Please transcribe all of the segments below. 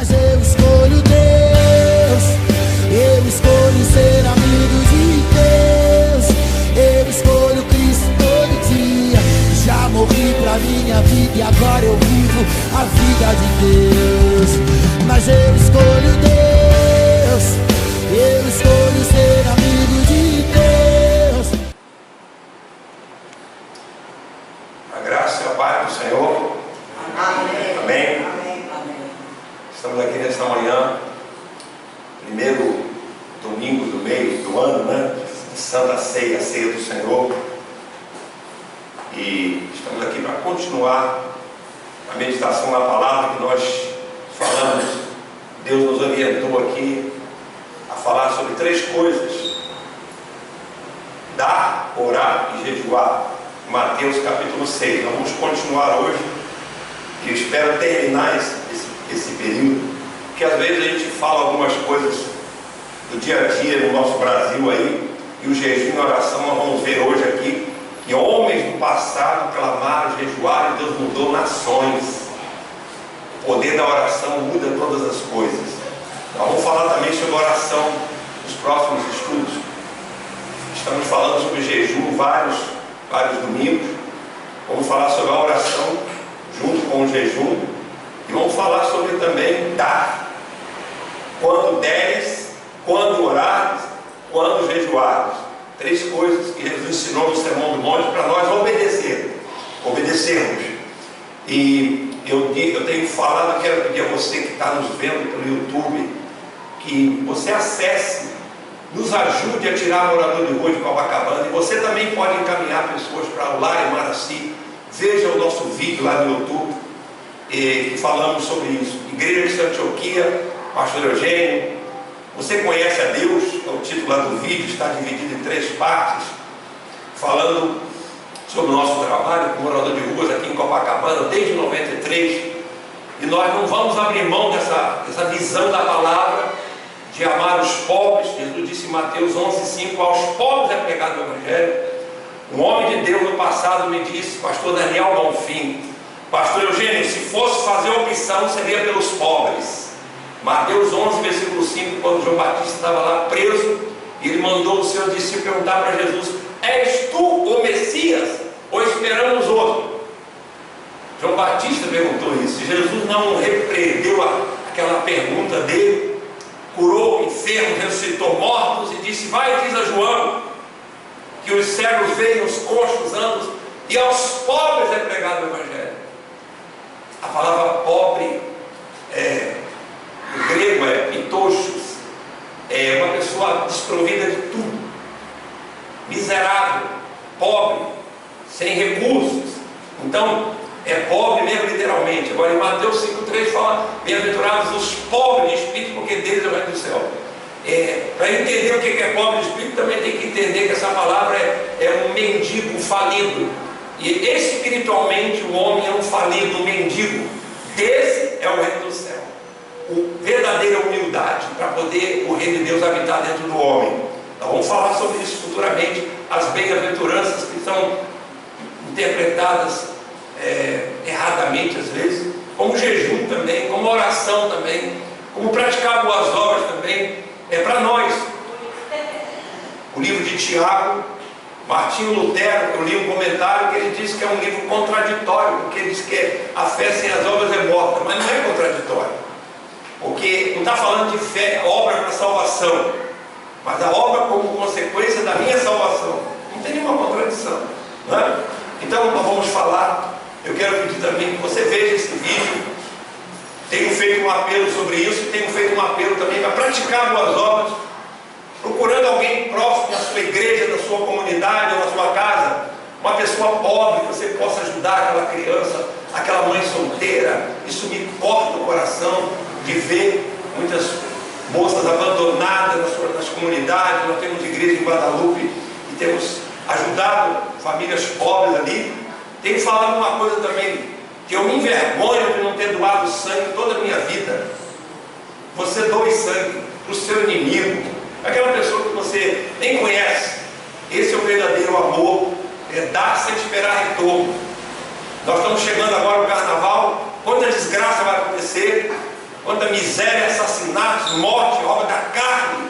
Mas eu escolho Deus, eu escolho ser amigo de Deus, eu escolho Cristo todo dia. Já morri pra minha vida e agora eu vivo a vida de Deus. Mas eu escolho Deus, eu escolho ser amigo de Deus. A graça e a paz do Senhor. Amém. Amém. Amém. Estamos aqui nesta manhã, primeiro domingo do mês do ano, né? Santa Ceia, a Ceia do Senhor. E estamos aqui para continuar a meditação na palavra que nós falamos. Deus nos orientou aqui a falar sobre 3 coisas: dar, orar e jejuar. Mateus capítulo 6. Nós vamos continuar hoje e eu espero terminar esse período, porque às vezes a gente fala algumas coisas do dia a dia no nosso Brasil aí, e o jejum e a oração nós vamos ver hoje aqui, que homens do passado clamaram, jejuaram, e Deus mudou nações. O poder da oração muda todas as coisas. Nós vamos falar também sobre oração nos próximos estudos. Estamos falando sobre jejum vários domingos. Vamos falar sobre a oração junto com o jejum, e vamos falar sobre também dar. Quando deres, quando orares, quando jejuares. 3 coisas que Jesus ensinou no Sermão do Monte para nós obedecermos. E eu tenho falado, quero pedir a você que está nos vendo pelo YouTube, que você acesse, nos ajude a tirar morador de rua de Copacabana. E você também pode encaminhar pessoas para o Lar em Maraci. Veja o nosso vídeo lá no YouTube, que falamos sobre isso. Igreja de Antioquia, Pastor Eugênio. Você conhece a Deus? É o título lá do vídeo, está dividido em 3 partes, falando sobre o nosso trabalho com morador de ruas aqui em Copacabana desde 93. E nós não vamos abrir mão dessa visão da palavra de amar os pobres. Jesus disse em Mateus 11:5: aos pobres é pregado o Evangelho. Um homem de Deus no passado me disse, pastor Daniel Bonfim: pastor Eugênio, se fosse fazer opção seria pelos pobres. Mateus 11, versículo 5, quando João Batista estava lá preso, ele mandou o seu discípulo perguntar para Jesus: és tu o Messias ou esperamos outro? João Batista perguntou isso. Jesus não repreendeu aquela pergunta dele, curou enfermos, ressuscitou mortos e disse: vai e diz a João que os cegos veem, os coxos andam, e aos pobres é pregado o Evangelho. A palavra pobre no grego é pitochos, é uma pessoa desprovida de tudo, miserável, pobre, sem recursos. Então é pobre mesmo literalmente. Agora em Mateus 5,3 fala: bem-aventurados os pobres de espírito, porque deles é o reino do céu. Para entender o que é pobre de espírito, também tem que entender que essa palavra é um mendigo, um falido. E espiritualmente o homem é um falido, um mendigo. Desse é o reino do céu. Verdadeira humildade para poder o reino de Deus habitar dentro do homem. Então vamos falar sobre isso futuramente. As bem-aventuranças que são interpretadas erradamente às vezes, como jejum também, como oração também, como praticar boas obras também, é para nós. O livro de Tiago, Martinho Lutero, eu li um comentário que ele diz que é um livro contraditório, porque ele diz que a fé sem as obras é morta, mas não é contraditório, porque não está falando de fé, obra para salvação, mas a obra como consequência da minha salvação. Não tem nenhuma contradição, não é? Então nós vamos falar. Eu quero pedir também que você veja esse vídeo. Tenho feito um apelo sobre isso, e tenho feito um apelo também para praticar boas obras, procurando alguém próximo da sua igreja, da sua comunidade ou da sua casa, uma pessoa pobre que você possa ajudar, aquela criança, aquela mãe solteira. Isso me corta o coração de ver muitas moças abandonadas nas comunidades. Nós temos igreja em Guadalupe e temos ajudado famílias pobres ali. Tenho falado uma coisa também, que eu me envergonho de não ter doado sangue toda a minha vida. Você doe sangue para o seu inimigo, aquela pessoa que você nem conhece. Esse é o verdadeiro amor, é dar sem esperar retorno. Nós estamos chegando agora no carnaval. Quanta desgraça vai acontecer? quanta miséria, assassinatos, morte, obra da carne.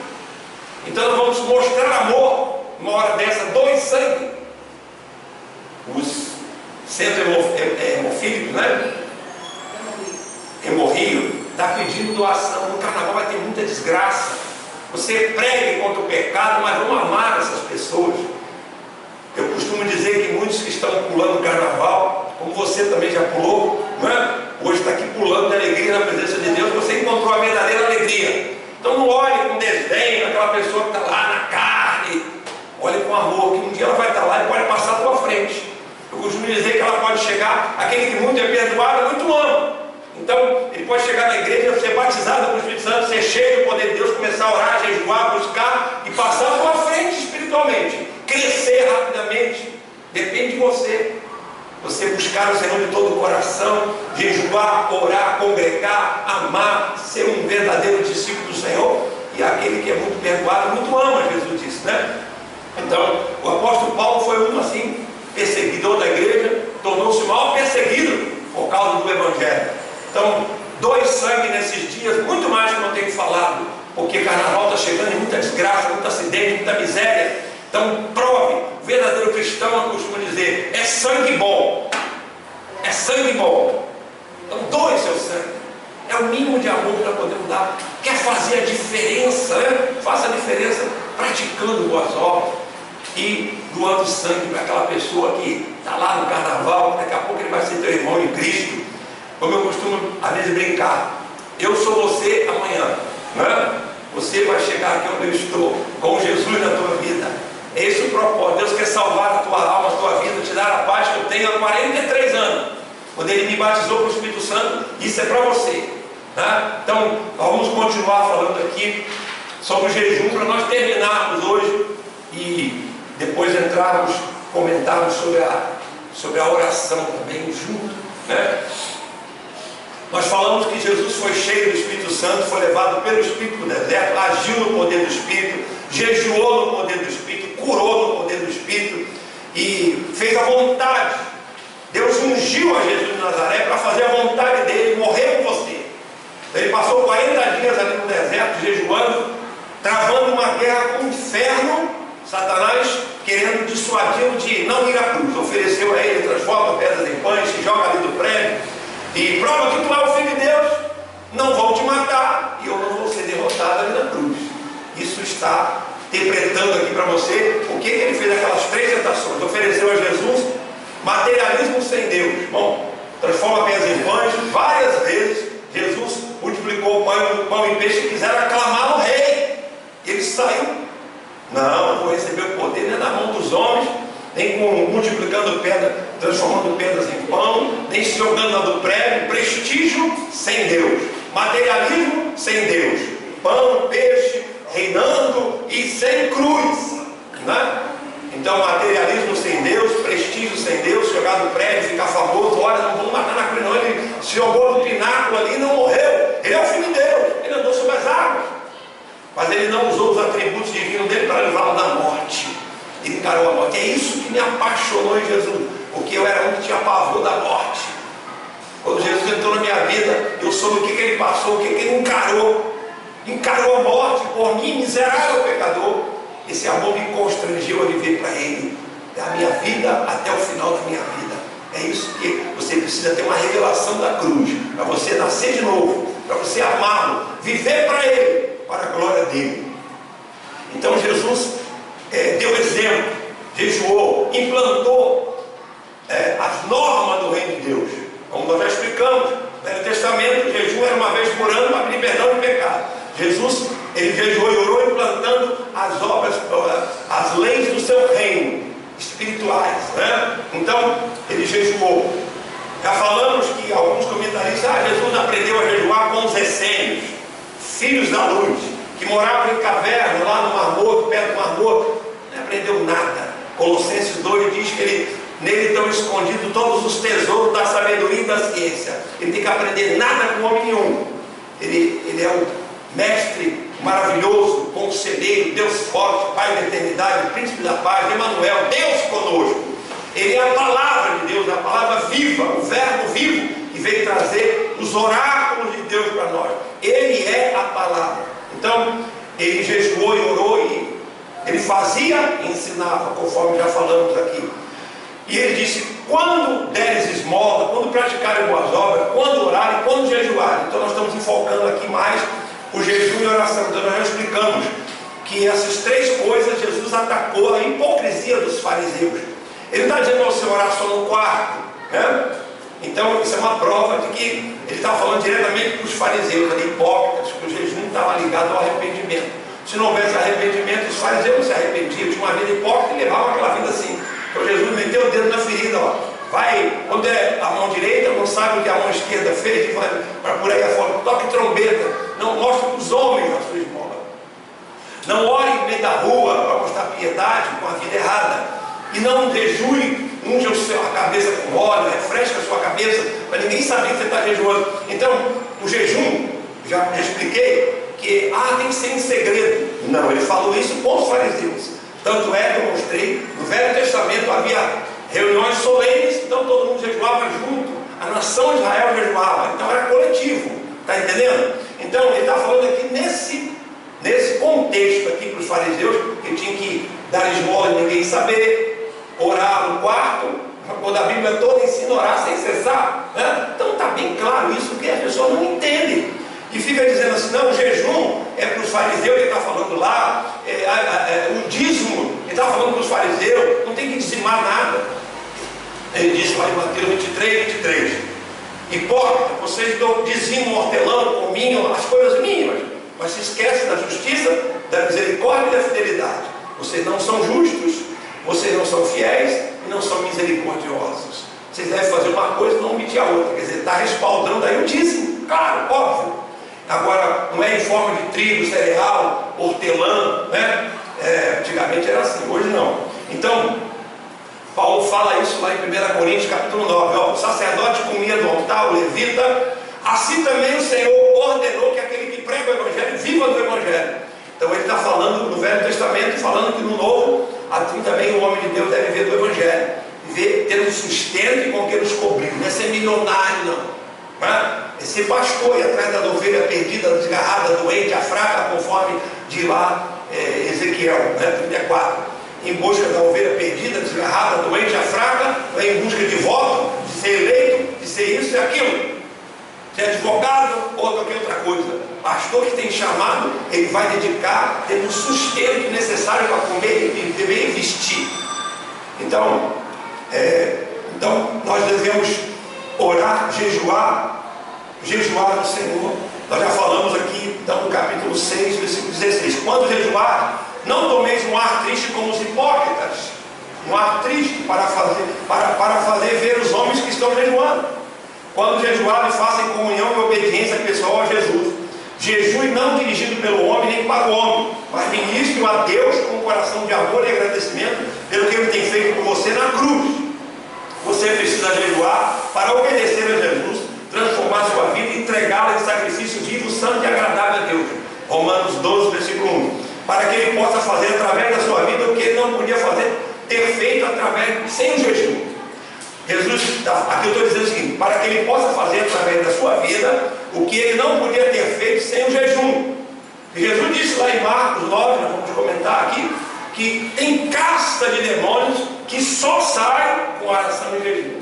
Então nós vamos mostrar amor, uma hora dessa, doe sangue. Os centros hemofílicos, né? Hemorrio, está pedindo doação. No carnaval vai ter muita desgraça. Você pregue contra o pecado, mas vamos amar essas pessoas. Eu costumo dizer que muitos que estão pulando o carnaval, como você também já pulou, não é? Hoje está aqui pulando de alegria na presença de Deus, você encontrou a verdadeira alegria. Então não olhe com desdém aquela pessoa que está lá na carne, olhe com amor, que um dia ela vai estar lá e pode passar à tua frente. Eu costumo dizer que ela pode chegar, aquele que muito é perdoado, muito ama. Então, ele pode chegar na igreja, ser batizado com o Espírito Santo, ser cheio do poder de Deus, começar a orar, jejuar, buscar e passar à tua frente espiritualmente, crescer rapidamente. Depende de você. Você buscar o Senhor de todo o coração, jejuar, orar, congregar, amar, ser um verdadeiro discípulo do Senhor. E aquele que é muito perdoado, muito ama, Jesus disse, né? Então, o apóstolo Paulo foi um assim, perseguidor da igreja, tornou-se o maior perseguido por causa do Evangelho. Então, doe sangue nesses dias, muito mais que eu não tenho falado, porque carnaval está chegando e muita desgraça, muito acidente, muita miséria. Então, prove. O verdadeiro cristão, eu costumo dizer, é sangue bom. É sangue bom. Então, doe seu sangue. É o mínimo de amor que nós podemos dar. Quer fazer a diferença, né? Faça a diferença praticando boas obras e doando sangue para aquela pessoa que está lá no carnaval. Daqui a pouco ele vai ser teu irmão em Cristo. Como eu costumo, às vezes, brincar. Eu sou você amanhã, né? Você vai chegar aqui onde eu estou, com Jesus na tua vida. É esse o propósito. Deus quer salvar a tua alma, a tua vida, te dar a paz que eu tenho há 43 anos. Quando Ele me batizou com o Espírito Santo, isso é para você. Tá? Então, vamos continuar falando aqui sobre o jejum para nós terminarmos hoje e depois entrarmos, comentarmos sobre a oração também junto, né? Nós falamos que Jesus foi cheio do Espírito Santo, foi levado pelo Espírito para o deserto, agiu no poder do Espírito, jejuou no poder do Espírito, curou no poder do Espírito e fez a vontade. Deus ungiu a Jesus de Nazaré para fazer a vontade dele, morrer por você. Ele passou 40 dias ali no deserto, jejuando, travando uma guerra com o inferno, Satanás querendo dissuadi-lo de não ir à cruz. Ofereceu a ele, transforma pedras em pães, se joga ali do prédio e prova que tu é o Filho de Deus, não vão te matar e eu não vou ser derrotado ali na cruz. Isso está interpretando aqui para você o que ele fez aquelas 3 tentações. Ofereceu a Jesus materialismo sem Deus. Bom, transforma pedras em pães. Várias vezes Jesus multiplicou o pão e peixe e quiseram aclamar o rei. E ele saiu. Não vou receber o poder nem na mão dos homens, nem multiplicando pedras, transformando pedras em pão, nem se jogando lá do prédio. Prestígio sem Deus, materialismo sem Deus, pão, peixe, reinando e sem cruz, né? Então, materialismo sem Deus, prestígio sem Deus, jogar do prédio, ficar famoso. Olha, não vamos matar na cruz não. Ele se jogou no pináculo ali e não morreu. Ele é o Filho de Deus, ele andou sobre as águas, mas ele não usou os atributos divinos dele para levá-lo da morte. Ele encarou a morte. É isso que me apaixonou em Jesus, porque eu era um que tinha pavor da morte. Quando Jesus entrou na minha vida, eu soube o que ele passou, o que ele encarou. Encarou a morte por mim, miserável pecador. Esse amor me constrangeu a viver para Ele, da minha vida até o final da minha vida. É isso que você precisa ter, uma revelação da cruz, para você nascer de novo, para você amá-lo, viver para Ele, para a glória dEle. Então Jesus deu exemplo, jejuou, implantou as normas do reino de Deus. Como nós já explicamos, no Velho Testamento, o jejum era uma vez por ano para pedir perdão de pecado. Jesus, ele jejuou e orou implantando as obras, as leis do seu reino, espirituais, né? Então, ele jejuou. Já falamos que alguns comentaristas, Jesus aprendeu a jejuar com os essênios, filhos da luz, que moravam em caverna, lá no Mar Morto, perto do Mar Morto. Não aprendeu nada. Colossenses 2 diz que nele estão escondidos todos os tesouros da sabedoria e da ciência. Ele tem que aprender nada com homem nenhum. Ele é o mestre maravilhoso, conselheiro, Deus forte, Pai da eternidade, Príncipe da paz, Emmanuel, Deus conosco. Ele é a palavra de Deus, a palavra viva, o verbo vivo, que veio trazer os oráculos de Deus para nós. a palavra. Então, ele jejuou e orou, e ele fazia e ensinava, conforme já falamos aqui. E ele disse: quando deres esmola, quando praticarem boas obras, quando orarem, quando jejuarem. Então nós estamos enfocando aqui mais o jejum e a oração. Então nós já explicamos que essas três coisas Jesus atacou a hipocrisia dos fariseus. Ele não está dizendo ao seu orar só no quarto, né? Então isso é uma prova de que ele está falando diretamente para os fariseus, ali, hipócritas, que o jejum estava ligado ao arrependimento. Se não houvesse arrependimento, os fariseus não se arrependiam, tinham uma vida hipócrita e levavam aquela vida assim. Então Jesus meteu o dedo na ferida, ó. Vai, quando é a mão direita, não sabe o que a mão esquerda fez, vai para por aí afora, toque trombeta, não mostre para os homens a sua esmola. Não ore em meio da rua para mostrar piedade com a vida errada. E não jejue, unge a cabeça com óleo, refresca a sua cabeça, para ninguém saber que você está jejuando. Então, o jejum, já expliquei, que tem que ser em segredo. Não, ele falou isso com os fariseus. Tanto é que eu mostrei, no Velho Testamento havia reuniões solenes, então todo mundo jejuava junto, a nação de Israel jejuava, então era coletivo, está entendendo? Então ele está falando aqui nesse contexto aqui para os fariseus, que tinha que dar esmola e ninguém saber, orar no quarto, quando a Bíblia toda ensina a orar sem cessar, né? Então está bem claro isso, que as pessoas não entendem. E fica dizendo assim: não, o jejum é para os fariseus, ele está falando lá, o dízimo, ele está falando para os fariseus, não tem que dizimar nada. Ele diz lá em Mateus 23: hipócrita, vocês dizimam hortelã, cominham as coisas mínimas, mas se esquecem da justiça, da misericórdia e da fidelidade. Vocês não são justos, vocês não são fiéis e não são misericordiosos. Vocês devem fazer uma coisa e não omitir a outra. Quer dizer, está respaldando aí o dízimo, claro, óbvio. Agora, não é em forma de trigo, cereal, hortelã, né? Antigamente era assim, hoje não. Então, Paulo fala isso lá em 1 Coríntios capítulo 9. O sacerdote comia do altar, o levita. Assim também o Senhor ordenou que aquele que prega o Evangelho viva do Evangelho. Então ele está falando no Velho Testamento, falando que no Novo, assim também o homem de Deus deve ver do Evangelho. Ter um sustento e com que nos cobrir. Não é ser milionário, não. É ser pastor e atrás da ovelha perdida, desgarrada, doente, a fraca, conforme de lá Ezequiel, 34. Em busca da ovelha perdida, desgarrada, doente, a fraca, em busca de voto, de ser eleito, de ser isso e aquilo. Se é advogado ou qualquer outra coisa. Pastor que tem chamado, ele vai dedicar, tendo o sustento necessário para comer e beber e vestir. Então nós devemos orar, jejuar no Senhor. Nós já falamos aqui, então, no capítulo 6, versículo 16: quando jejuar, não tomeis um ar triste como os hipócritas, um ar triste para fazer ver os homens que estão jejuando. Quando jejuarem, façam comunhão e obediência pessoal a Jesus. Jejue não dirigido pelo homem nem para o homem, mas ministre-o a Deus com um coração de amor e agradecimento pelo que Ele tem feito por você na cruz. Você precisa jejuar para obedecer a Jesus, transformar sua vida e entregá-la em sacrifício vivo, santo e agradável a Deus. Romanos 12, versículo 1. Para que Ele possa fazer através da sua vida o que Ele não podia ter feito sem o jejum. Jesus, aqui eu estou dizendo o seguinte: para que Ele possa fazer através da sua vida o que Ele não podia ter feito sem o jejum. E Jesus disse lá em Marcos 9, nós vamos comentar aqui, que tem casta de demônios que só saem com oração e jejum.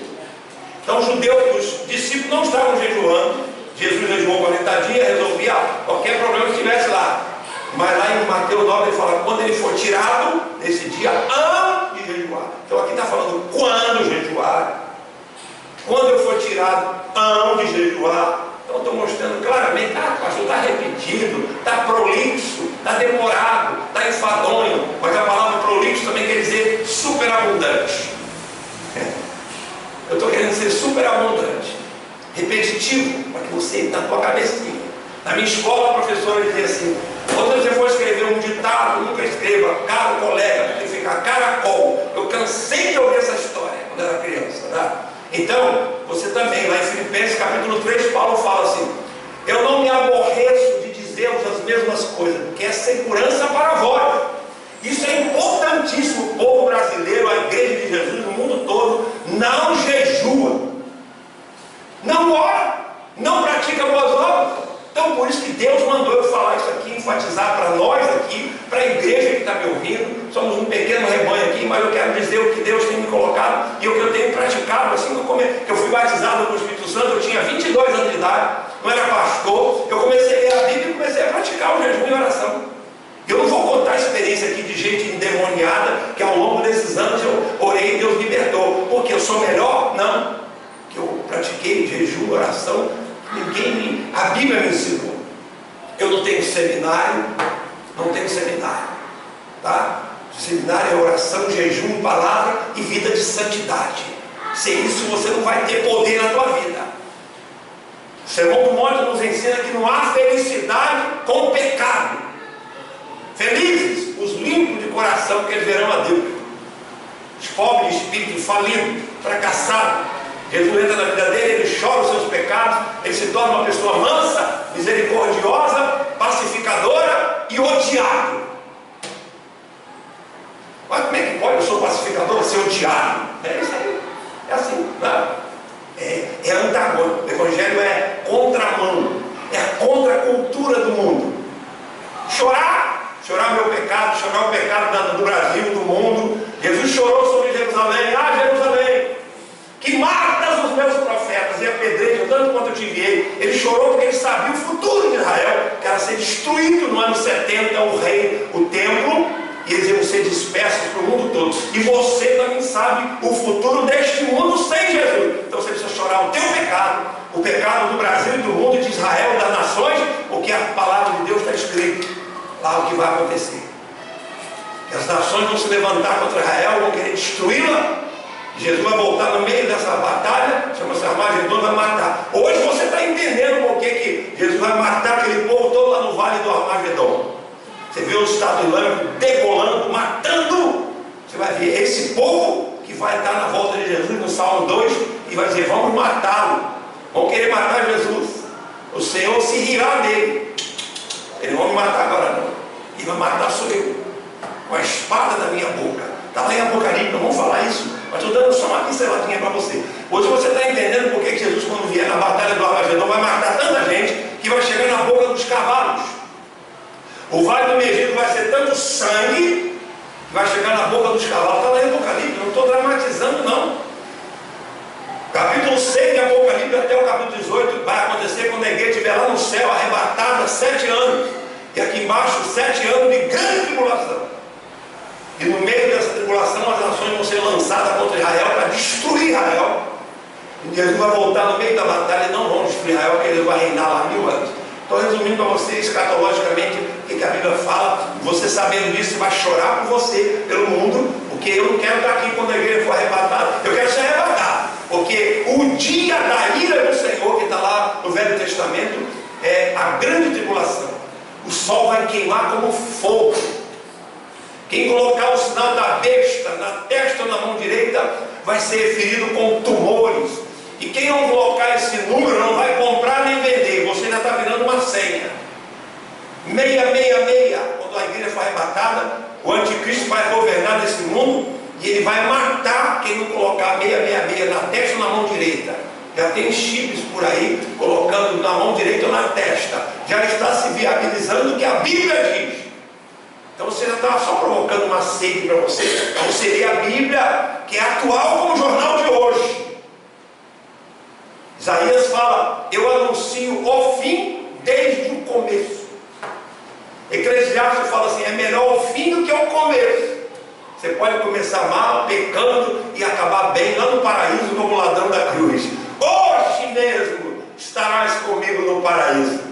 Então os judeus, os discípulos não estavam jejuando. Jesus jejuou 40 dias, resolvia qualquer problema que estivesse lá. Mas lá em Mateus 9 ele fala: quando ele for tirado, nesse dia, antes de jejuar. Então aqui está falando quando jejuar. Quando eu for tirado, antes de jejuar. Então estou mostrando claramente: pastor, está repetido, está prolixo, está demorado, está enfadonho. Mas a palavra prolixo também quer dizer superabundante. Eu estou querendo ser superabundante, repetitivo, para que você, na tua cabecinha. Na minha escola, a professora dizia assim: quando você for escrever um ditado, nunca escreva caro colega, tem que ficar caracol. Eu cansei de ouvir essa história quando era criança, tá? Então, você também, lá em Filipenses capítulo 3, Paulo fala assim: eu não me aborreço de dizer-vos as mesmas coisas, porque é segurança para vós. Isso é importantíssimo. O povo brasileiro, a igreja de Jesus no mundo todo, não jejua, não ora, não pratica boas obras. Então por Por isso que Deus mandou eu falar isso aqui, enfatizar para nós aqui, para a igreja que está me ouvindo. Somos um pequeno rebanho aqui, mas eu quero dizer o que Deus tem me colocado e o que eu tenho praticado. Assim que eu fui batizado com o Espírito Santo, eu tinha 22 anos de idade, não era pastor. Eu comecei a ler a Bíblia e comecei a praticar o jejum e a oração. Eu não vou contar a experiência aqui de gente endemoniada, que ao longo desses anos eu orei e Deus libertou. Porque eu sou melhor? Não. Que eu pratiquei jejum, oração, a Bíblia me ensinou. Eu não tenho seminário, tá? Seminário é oração, jejum, palavra e vida de santidade. Sem isso você não vai ter poder na tua vida. O Sermão do Monte nos ensina que não há felicidade com o pecado. Felizes os limpos de coração, porque eles verão a Deus. Os pobres de espírito, falidos, fracassados. Jesus entra na vida dele, ele chora os seus pecados, ele se torna uma pessoa mansa, misericordiosa, pacificadora e odiado. Mas como é que pode? Eu sou pacificador, ser odiado? É isso aí, é assim, não? É antagônico. O Evangelho é contramão, é a contracultura do mundo. Chorar meu pecado, chorar o pecado do Brasil, do mundo. Jesus chorou sobre Jerusalém. Jerusalém, que matas os meus profetas e apedreja tanto quanto eu te enviei. Ele chorou porque ele sabia o futuro de Israel, que era ser destruído no ano 70, o rei, o templo, e eles iam ser dispersos para o mundo todo. E você também sabe o futuro deste mundo sem Jesus. Então você precisa chorar o teu pecado, o pecado do Brasil e do mundo, de Israel, das nações, porque a palavra de Deus está escrita lá o que vai acontecer. Que as nações vão se levantar contra Israel, vão querer destruí-la. Jesus vai voltar no meio dessa batalha, chama-se Armagedon, vai matar. Hoje você está entendendo por que Jesus vai matar aquele povo todo lá no vale do Armagedon. Você vê o Estado Islâmico degolando, matando. Você vai ver esse povo que vai estar na volta de Jesus no Salmo 2 e vai dizer: vamos matá-lo, vão querer matar Jesus. O Senhor se rirá dele. Eles vão me matar agora não. E vai matar sou eu, com a espada da minha boca. Está lá em Apocalipse, não vamos falar isso, mas estou dando só uma pinceladinha para você. Hoje você está entendendo por que Jesus, quando vier na batalha do Armagedon, vai matar tanta gente que vai chegar na boca dos cavalos. O vale do Megido vai ser tanto sangue que vai chegar na boca dos cavalos. Está lá em Apocalipse, não estou dramatizando não. Capítulo 6 de Apocalipse até o capítulo 18 vai acontecer quando a igreja estiver lá no céu, arrebatada 7 anos. E aqui embaixo 7 anos de grande tribulação. E no meio dessa tribulação as nações vão ser lançadas contra Israel para destruir Israel. E Jesus vai voltar no meio da batalha e não vão destruir Israel, porque ele vai reinar lá 1000 anos. Estou resumindo para você escatologicamente o que a Bíblia fala. Você sabendo disso, você vai chorar por você, pelo mundo, porque eu não quero estar aqui quando a igreja for arrebatada. Eu quero ser arrebatado, porque o dia da ira do Senhor, que está lá no Velho Testamento, é a grande tribulação. O sol vai queimar como fogo. Quem colocar o sinal da besta na testa ou na mão direita vai ser ferido com tumores. E quem não colocar esse número não vai comprar nem vender. Você ainda está virando uma senha. 666. Quando a igreja for arrebatada, o anticristo vai governar nesse mundo e ele vai matar quem não colocar 666 na testa ou na mão direita. Já tem chips por aí colocando na mão direita ou na testa. Já está se viabilizando o que a Bíblia diz. Então você já estava só provocando uma sede para você. Então seria a Bíblia, que é atual como o jornal de hoje. Isaías fala: eu anuncio o fim desde o começo. Eclesiastes fala assim: é melhor o fim do que o começo. Você pode começar mal, pecando, e acabar bem lá no paraíso como ladrão da cruz. Hoje mesmo estarás comigo no paraíso.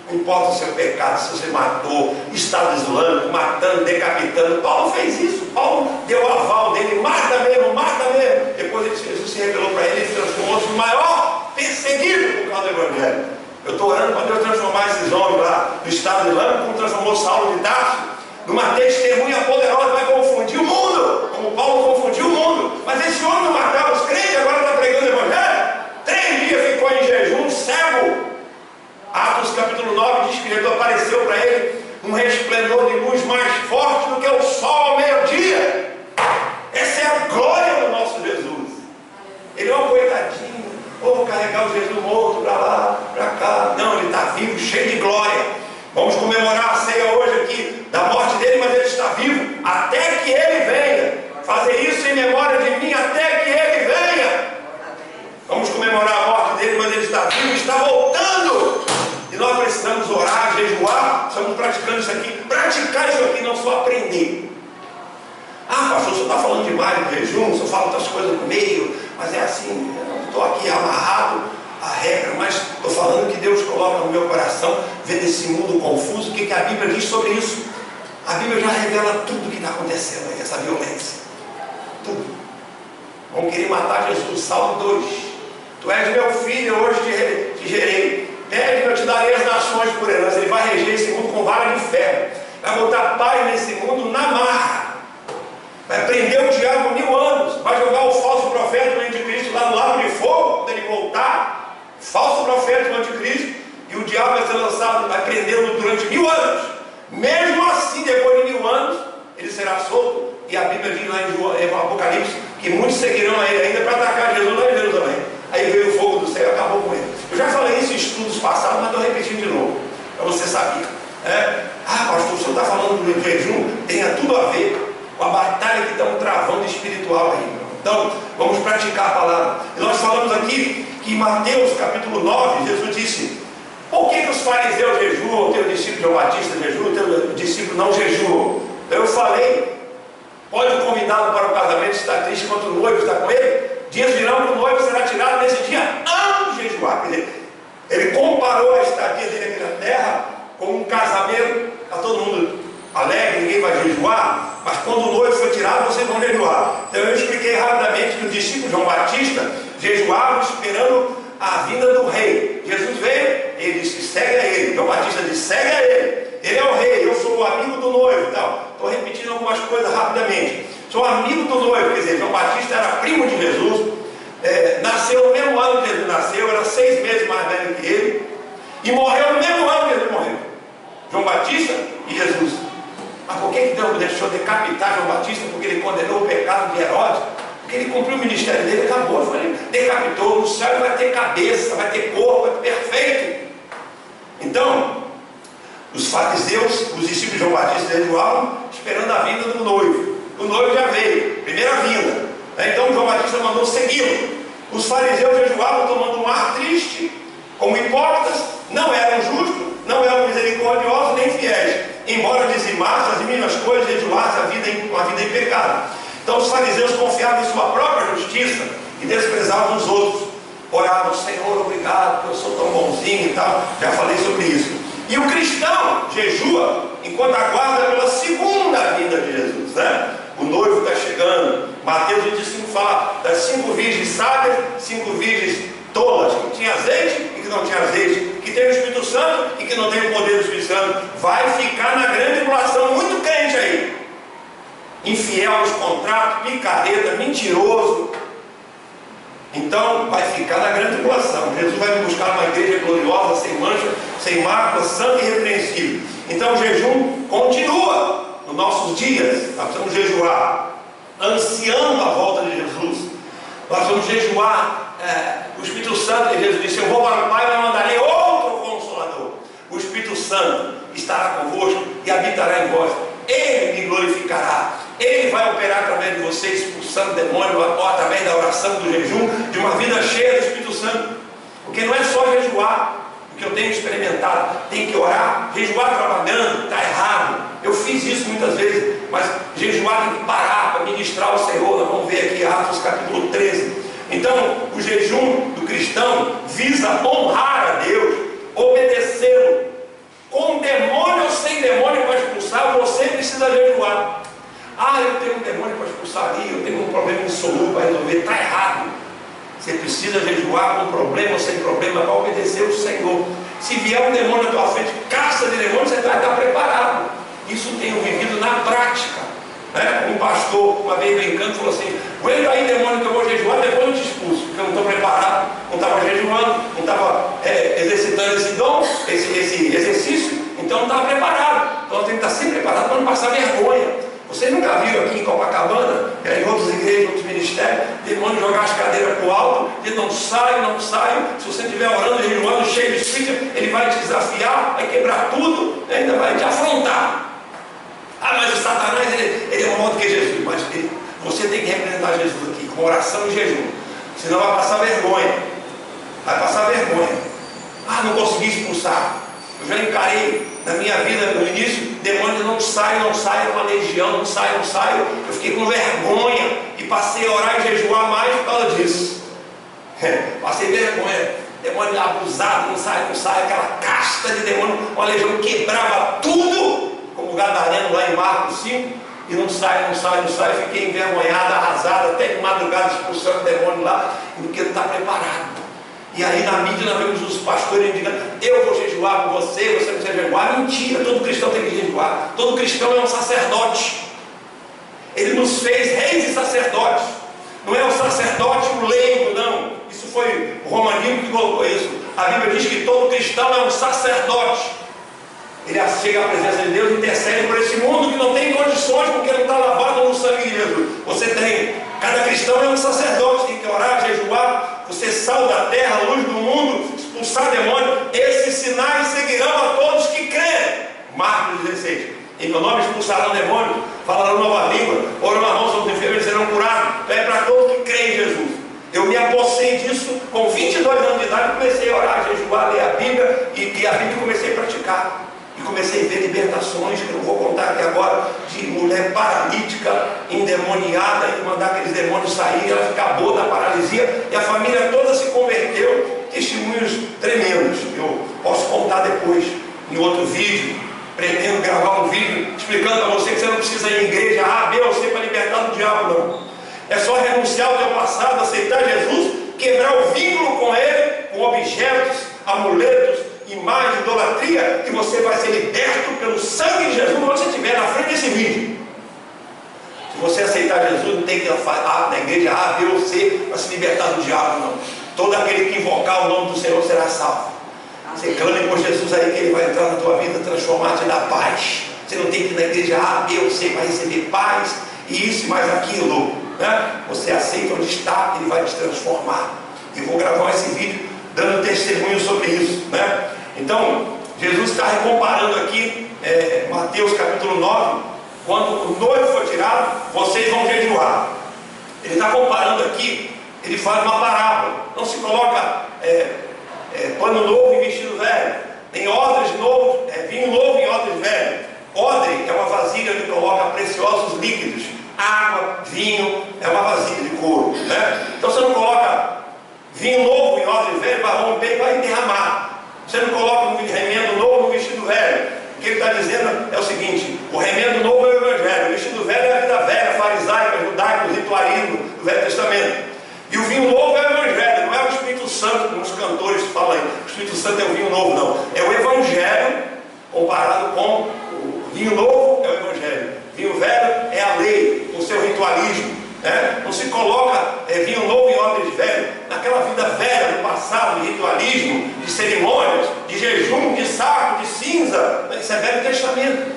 Não importa o seu pecado, se você matou, Estado Islâmico, matando, decapitando. Paulo fez isso. Paulo deu o aval dele: mata mesmo, mata mesmo. Depois Jesus se revelou para ele e transformou-se no maior perseguido por causa do Evangelho. Eu estou orando para Deus transformar esses homens lá do Estado Islâmico, como transformou Saulo de Tarso, numa testemunha poderosa. Vai confundir o mundo, como Paulo confundiu o mundo. Mas esse homem não matava os crentes, agora está pregando o Evangelho. 3 dias ficou em jejum, cego. Atos capítulo 9 diz que Jesus apareceu para ele um resplendor de luz mais forte do que o sol ao meio-dia. Essa é a glória do nosso Jesus. Ele é um coitadinho. pastor, vou carregar o Jesus morto para lá, para cá. Não, ele está vivo, cheio de glória. Vamos comemorar a ceia hoje aqui da morte dele, mas ele está vivo até que ele venha. Fazer isso em memória de mim até que ele venha. Vamos comemorar a morte dele, mas ele está vivo, está voltando. E nós precisamos orar, jejuar. Estamos praticando isso aqui. Praticar isso aqui, não só aprender. Ah, pastor, o senhor está falando demais de jejum, o senhor fala outras coisas no meio, mas é assim, eu não estou aqui amarrado à regra, mas estou falando que Deus coloca no meu coração, vendo esse mundo confuso, o que a Bíblia diz sobre isso. A Bíblia já revela tudo o que está acontecendo aí, essa violência. Tudo. Vão querer matar Jesus. Salmo 2. Tu és meu filho, hoje te gerei. Pede, eu te darei as nações por herança. Ele vai reger esse mundo com vara de ferro. Vai botar paz nesse mundo na marra. Vai prender o diabo 1000 anos. Vai jogar o falso profeta, o anticristo, lá no lago de fogo, quando ele voltar. Falso profeta, o anticristo. E o diabo vai ser lançado, vai prendê-lo durante 1000 anos. Mesmo assim, depois de 1000 anos, ele será solto. E a Bíblia diz lá em Apocalipse que muitos seguirão a ele ainda para atacar Jesus lá em Jerusalém. Aí veio o fogo do céu e acabou com ele. Eu já falei isso em estudos passados, mas estou repetindo de novo, para você saber. Ah, pastor, o senhor está falando do jejum? Tenha tudo a ver com a batalha que estamos travando espiritual aí. Então, vamos praticar a palavra. E nós falamos aqui que em Mateus capítulo 9, Jesus disse: por que os fariseus jejuam, o teu discípulo João Batista jejua, o teu discípulo não jejua? Então eu falei, pode convidá-lo para o casamento, se está triste enquanto o noivo está com ele. Dias virão que o noivo será tirado nesse dia antes de jejuar. Quer dizer, ele comparou a estadia dele aqui na terra com um casamento. Está todo mundo alegre, ninguém vai jejuar, mas quando o noivo for tirado, vocês vão jejuar. Então eu expliquei rapidamente que o discípulo João Batista jejuava esperando a vinda do rei. Jesus veio, ele disse: segue a ele. João Batista disse: segue a ele. Ele é o rei, eu sou o amigo do noivo e tal. Estou repetindo algumas coisas rapidamente. Sou amigo do noivo, quer dizer, João Batista era primo de Jesus, nasceu no mesmo ano que Jesus nasceu, era 6 meses mais velho que ele, e morreu no mesmo ano que ele morreu. João Batista e Jesus. Mas por que Deus deixou decapitar João Batista? Porque ele condenou o pecado de Herodes. Porque ele cumpriu o ministério dele, acabou. Ele decapitou. No céu vai ter cabeça, vai ter corpo, vai ter perfeito. Então, os fariseus, os discípulos de João Batista, jejuavam esperando a vinda do noivo. O noivo já veio, primeira vinda. Então João Batista mandou segui-lo. Os fariseus jejuavam tomando um ar triste, como hipócritas, não eram justos, não eram misericordiosos nem fiéis, embora dizimassem as mínimas coisas, jejuassem uma vida em pecado. Então os fariseus confiavam em sua própria justiça e desprezavam os outros. Oravam: Senhor, obrigado, eu sou tão bonzinho e tal. Já falei sobre isso. E o cristão jejua enquanto aguarda pela segunda vinda de Jesus, né? O noivo está chegando. Mateus 25 fala das 5 virgens sábias, 5 virgens tolas, que tinha azeite e que não tinha azeite, que tem o Espírito Santo e que não tem o poder do Espírito Santo. Vai ficar na grande tribulação. Muito crente aí, infiel aos contratos, picareta, mentiroso. Então vai ficar na grande tribulação. Jesus vai me buscar uma igreja gloriosa, sem mancha, sem mácula, santa e irrepreensível. Então o jejum continua nos nossos dias. Nós precisamos jejuar, ansiando a volta de Jesus. Nós vamos jejuar. O Espírito Santo, Jesus disse: eu vou para o Pai e mandarei outro Consolador. O Espírito Santo estará convosco e habitará em vós. Ele me glorificará. Ele vai operar através de você, expulsando demônios, através da oração, do jejum, de uma vida cheia do Espírito Santo. Porque não é só jejuar, o que eu tenho experimentado. Tem que orar. Jejuar trabalhando está errado. Eu fiz isso muitas vezes, mas jejuar tem que parar para ministrar o Senhor. Nós vamos ver aqui Atos capítulo 13. Então o jejum do cristão visa honrar a Deus, obedecê-lo. Com demônio ou sem demônio para expulsar, você precisa jejuar. Ah, eu tenho um demônio para expulsar ali, eu tenho um problema insolúvel para resolver. Está errado. Você precisa jejuar com problema ou sem problema para obedecer o Senhor. Se vier um demônio na tua frente, caça de demônio, você vai estar preparado. Isso tenho vivido na prática. Um pastor, uma vez brincando, falou assim: aguenta aí, demônio, que eu vou jejuar, depois eu te expulso, porque eu não estou preparado, não estava jejuando, não estava exercitando esse dom, esse exercício, então não estava preparado. Então eu tenho que estar sempre preparado para não passar vergonha. Vocês nunca viram aqui em Copacabana, em outras igrejas, outros ministérios, demônio jogar as cadeiras para o alto, ele não sai, não sai. Se você estiver orando, jejuando, cheio de espírito, ele vai te desafiar, vai quebrar tudo, ainda vai te afrontar. Ah, mas o Satanás, ele é maior do que Jesus. Mas você tem que representar Jesus aqui, com oração e jejum. Senão vai passar vergonha. Vai passar vergonha. Ah, não consegui expulsar. Eu já encarei na minha vida, no início, demônio não sai, era uma legião, não sai. Eu fiquei com vergonha e passei a orar e jejuar mais por causa disso. Passei vergonha. Demônio abusado, não sai, aquela casta de demônio, uma legião que quebrava tudo, como o gadareno lá em Marcos 5, e não sai. Fiquei envergonhado, arrasado, até de madrugada expulsando o demônio lá, porque não está preparado. E aí na mídia nós vemos os pastores dizendo: eu vou jejuar por você, você não precisa jejuar. Mentira, todo cristão tem que jejuar. Todo cristão é um sacerdote. Ele nos fez reis e sacerdotes. Não é o sacerdote o leigo, não. Isso foi o Romanismo que colocou isso. A Bíblia diz que todo cristão é um sacerdote. Ele chega à presença de Deus e intercede por esse mundo que não tem condições, porque não está lavado no sangue de Jesus. Você tem. Cada cristão é um sacerdote, tem que orar, jejuar, você sal da terra, luz do mundo, expulsar demônio. Esses sinais seguirão a todos que crerem. Marcos 16. Em meu nome expulsarão demônio, falarão nova língua, orarão as mãos sobre os enfermos e serão curados. Então é para todos que creem em Jesus. Eu me apossei disso com 22 anos de idade, comecei a orar, jejuar, ler a Bíblia, e a Bíblia comecei a praticar. E comecei a ver libertações, que eu não vou contar aqui agora, de mulher paralítica, endemoniada, e mandar aqueles demônios sair, ela ficar boa da paralisia, e a família toda se converteu. Testemunhos tremendos, eu posso contar depois, em outro vídeo. Pretendo gravar um vídeo explicando para você que você não precisa ir em igreja A, B ou C para libertar do diabo, não. É só renunciar ao teu passado, aceitar Jesus, quebrar o vínculo com Ele, com objetos, amuletos, imagem, idolatria, que você vai ser liberto pelo sangue de Jesus quando você estiver na frente desse vídeo. Se você aceitar Jesus, não tem que ir na igreja A, B ou C para se libertar do diabo, não. Todo aquele que invocar o nome do Senhor será salvo. Você clame por Jesus aí, que Ele vai entrar na tua vida, transformar, te dar paz. Você não tem que ir na igreja A, B ou C para receber paz, e isso e mais aquilo, né? Você aceita onde está, Ele vai te transformar. Eu vou gravar esse vídeo dando testemunho sobre isso, né? Então, Jesus está comparando aqui, Mateus capítulo 9, quando o noivo for tirado, vocês vão jejuar. Ele está comparando aqui, ele faz uma parábola. Não se coloca pano novo em vestido velho, nem odres novos, vinho novo em odres velho. Odre é uma vasilha que coloca preciosos líquidos. Água, vinho, é uma vasilha de couro, né? Então você não coloca vinho novo em odre velho, vai romper e vai derramar. Você não coloca um remendo novo no vestido velho. O que ele está dizendo é o seguinte: o remendo novo é o Evangelho, o vestido velho é a vida velha, farisaica, judaica, ritualismo do Velho Testamento. E o vinho novo é o Evangelho, não é o Espírito Santo, como os cantores falam aí. O Espírito Santo é o vinho novo, não. É o Evangelho comparado com o vinho novo, é o Evangelho. Vinho velho é a lei, com o seu ritualismo. Não se coloca vinho novo em odres velho. Naquela vida velha do passado, de ritualismo, de cerimônias, de jejum, de saco, de cinza. Isso é Velho Testamento.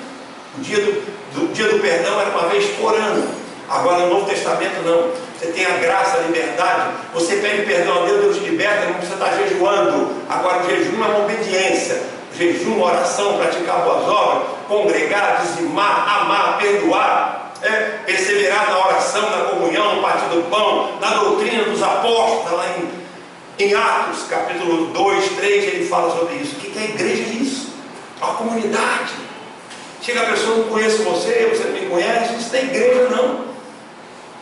O dia do perdão era uma vez por ano. Agora no Novo Testamento não. Você tem a graça, a liberdade. Você pede perdão a Deus, Deus te liberta, não precisa estar jejuando. Agora o jejum é uma obediência. Jejum, oração, praticar boas obras, congregar, dizimar, amar, perdoar. Perseverar na oração, na comunhão, no partir do pão, na doutrina dos apóstolos. Lá em Atos capítulo 2, 3 ele fala sobre isso. O que é a igreja? É isso, é uma comunidade. Chega a pessoa: não conheço você, você não me conhece. Isso não é igreja, não.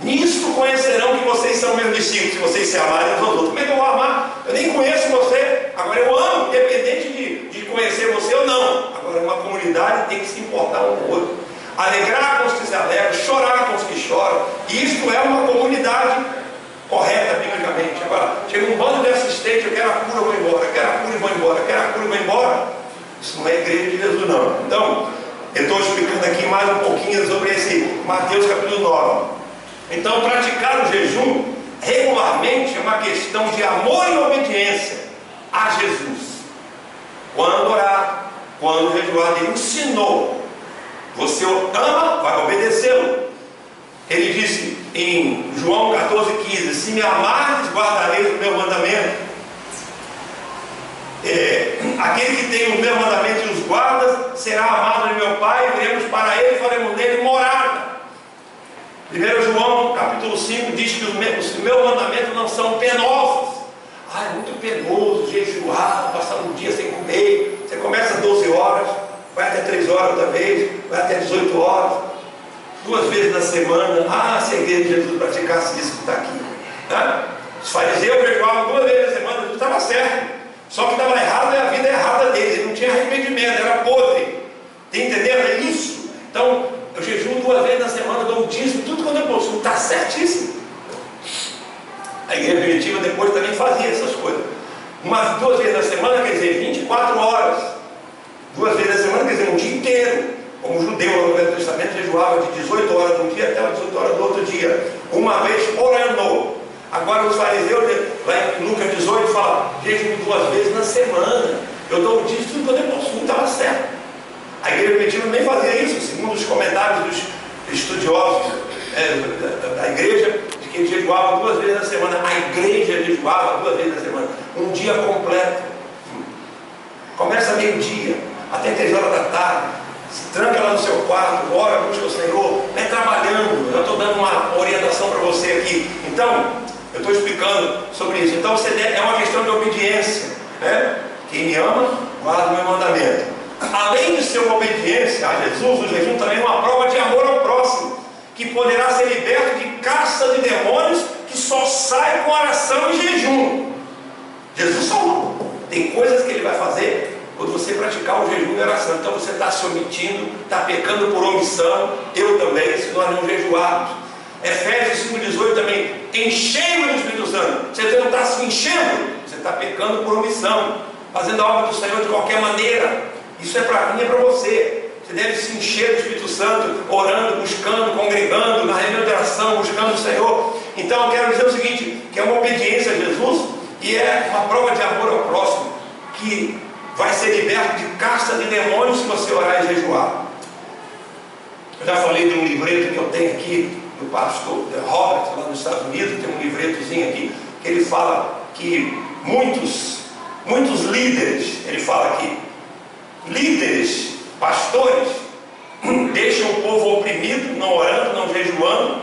Nisto conhecerão que vocês são meus discípulos, se vocês se amarem uns aos outros. Como é que eu vou amar? Eu nem conheço você, agora eu amo, independente de conhecer você ou não. Agora uma comunidade tem que se importar um com o outro, alegrar com os que se alegram, chorar com os que choram. Isto é uma comunidade correta biblicamente. Agora, chega um bando de assistentes: eu quero a cura, eu vou embora, eu quero a cura e vou embora, eu quero a cura e vou embora. Isso não é igreja de Jesus, não. Então, eu estou explicando aqui mais um pouquinho sobre esse Mateus capítulo 9. Então, praticar o jejum regularmente é uma questão de amor e obediência a Jesus. Quando orar, quando jejuar, Ele ensinou Você o ama, vai obedecê-lo. Ele disse em João 14,15: se me amardes, guardareis o meu mandamento. Aquele que tem os meus mandamentos e os guarda será amado de meu Pai, viremos para ele e faremos nele morada. 1 João capítulo 5 diz que os meus mandamentos não são penosos. É muito penoso jejuar, passar um dia sem comer. Você começa às 12 horas, vai até 3 horas outra vez, vai até 18 horas, 2 vezes na semana. Se a igreja de Jesus praticasse isso que está aqui. Os fariseus jejuavam 2 vezes na semana, tudo estava certo. Só que estava errado, é a vida errada deles. Ele não tinha arrependimento, era podre. Tem entendendo? É isso. Então, eu jejuo 2 vezes na semana, dou o dízimo, tudo quando eu possuo. Está certíssimo. A igreja primitiva depois também fazia essas coisas. 2 vezes na semana, quer dizer, 24 horas. 2 vezes na semana, quer dizer, um dia inteiro. Como o judeu no Velho Testamento jejuava de 18 horas de um dia até as 18 horas do outro dia. Uma vez por ano. Agora os fariseus, lá em Lucas 18, falam: jejuo 2 vezes na semana. Eu dou o dízimo, tudo quando eu possuo, estava certo. A igreja primitiva nem fazia isso, segundo os comentários dos estudiosos da igreja, de que jejuava 2 vezes na semana. A igreja jejuava 2 vezes na semana, um dia completo. Começa meio-dia, até 3 horas da tarde. Se tranca lá no seu quarto, ora, busca o Senhor, vem trabalhando. Eu estou dando uma orientação para você aqui. Então, eu estou explicando sobre isso. Então, é uma questão de obediência, né? Quem me ama, guarda o meu mandamento. Além de ser uma obediência a Jesus, o jejum também é uma prova de amor ao próximo, que poderá ser liberto de caça de demônios que só sai com oração e jejum. Jesus falou. Tem coisas que ele vai fazer quando você praticar o jejum e a oração. Então você está se omitindo, está pecando por omissão. Eu também, se nós não jejuarmos. Efésios 5,18 também: enchendo do Espírito Santo. Você não está se enchendo, você está pecando por omissão, fazendo a obra do Senhor de qualquer maneira. Isso é para mim e para você. Você deve se encher do Espírito Santo, orando, buscando, congregando, na reunião de oração, buscando o Senhor. Então eu quero dizer o seguinte, que é uma obediência a Jesus e é uma prova de amor ao próximo, que vai ser liberto de caça de demônios se você orar e jejuar. Eu já falei de um livreto que eu tenho aqui do pastor Robert, lá nos Estados Unidos. Tem um livretozinho aqui que ele fala que muitos líderes, ele fala aqui, líderes, pastores, deixam o povo oprimido, não orando, não jejuando,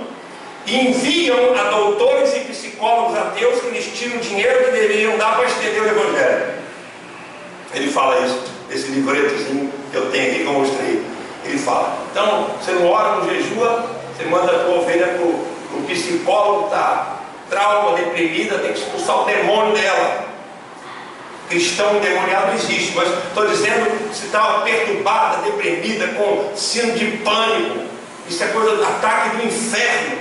e enviam a doutores e psicólogos ateus que lhes tiram o dinheiro que deveriam dar para estender o Evangelho. Ele fala isso, esse livretozinho que eu tenho aqui que eu mostrei. Ele fala: então, você não ora, não jejua, você manda a tua ovelha para o psicólogo, está trauma, deprimida, tem que expulsar o demônio dela. Cristão endemoniado não existe, mas estou dizendo, se está perturbada, deprimida, com síndrome de pânico, isso é coisa do ataque do inferno.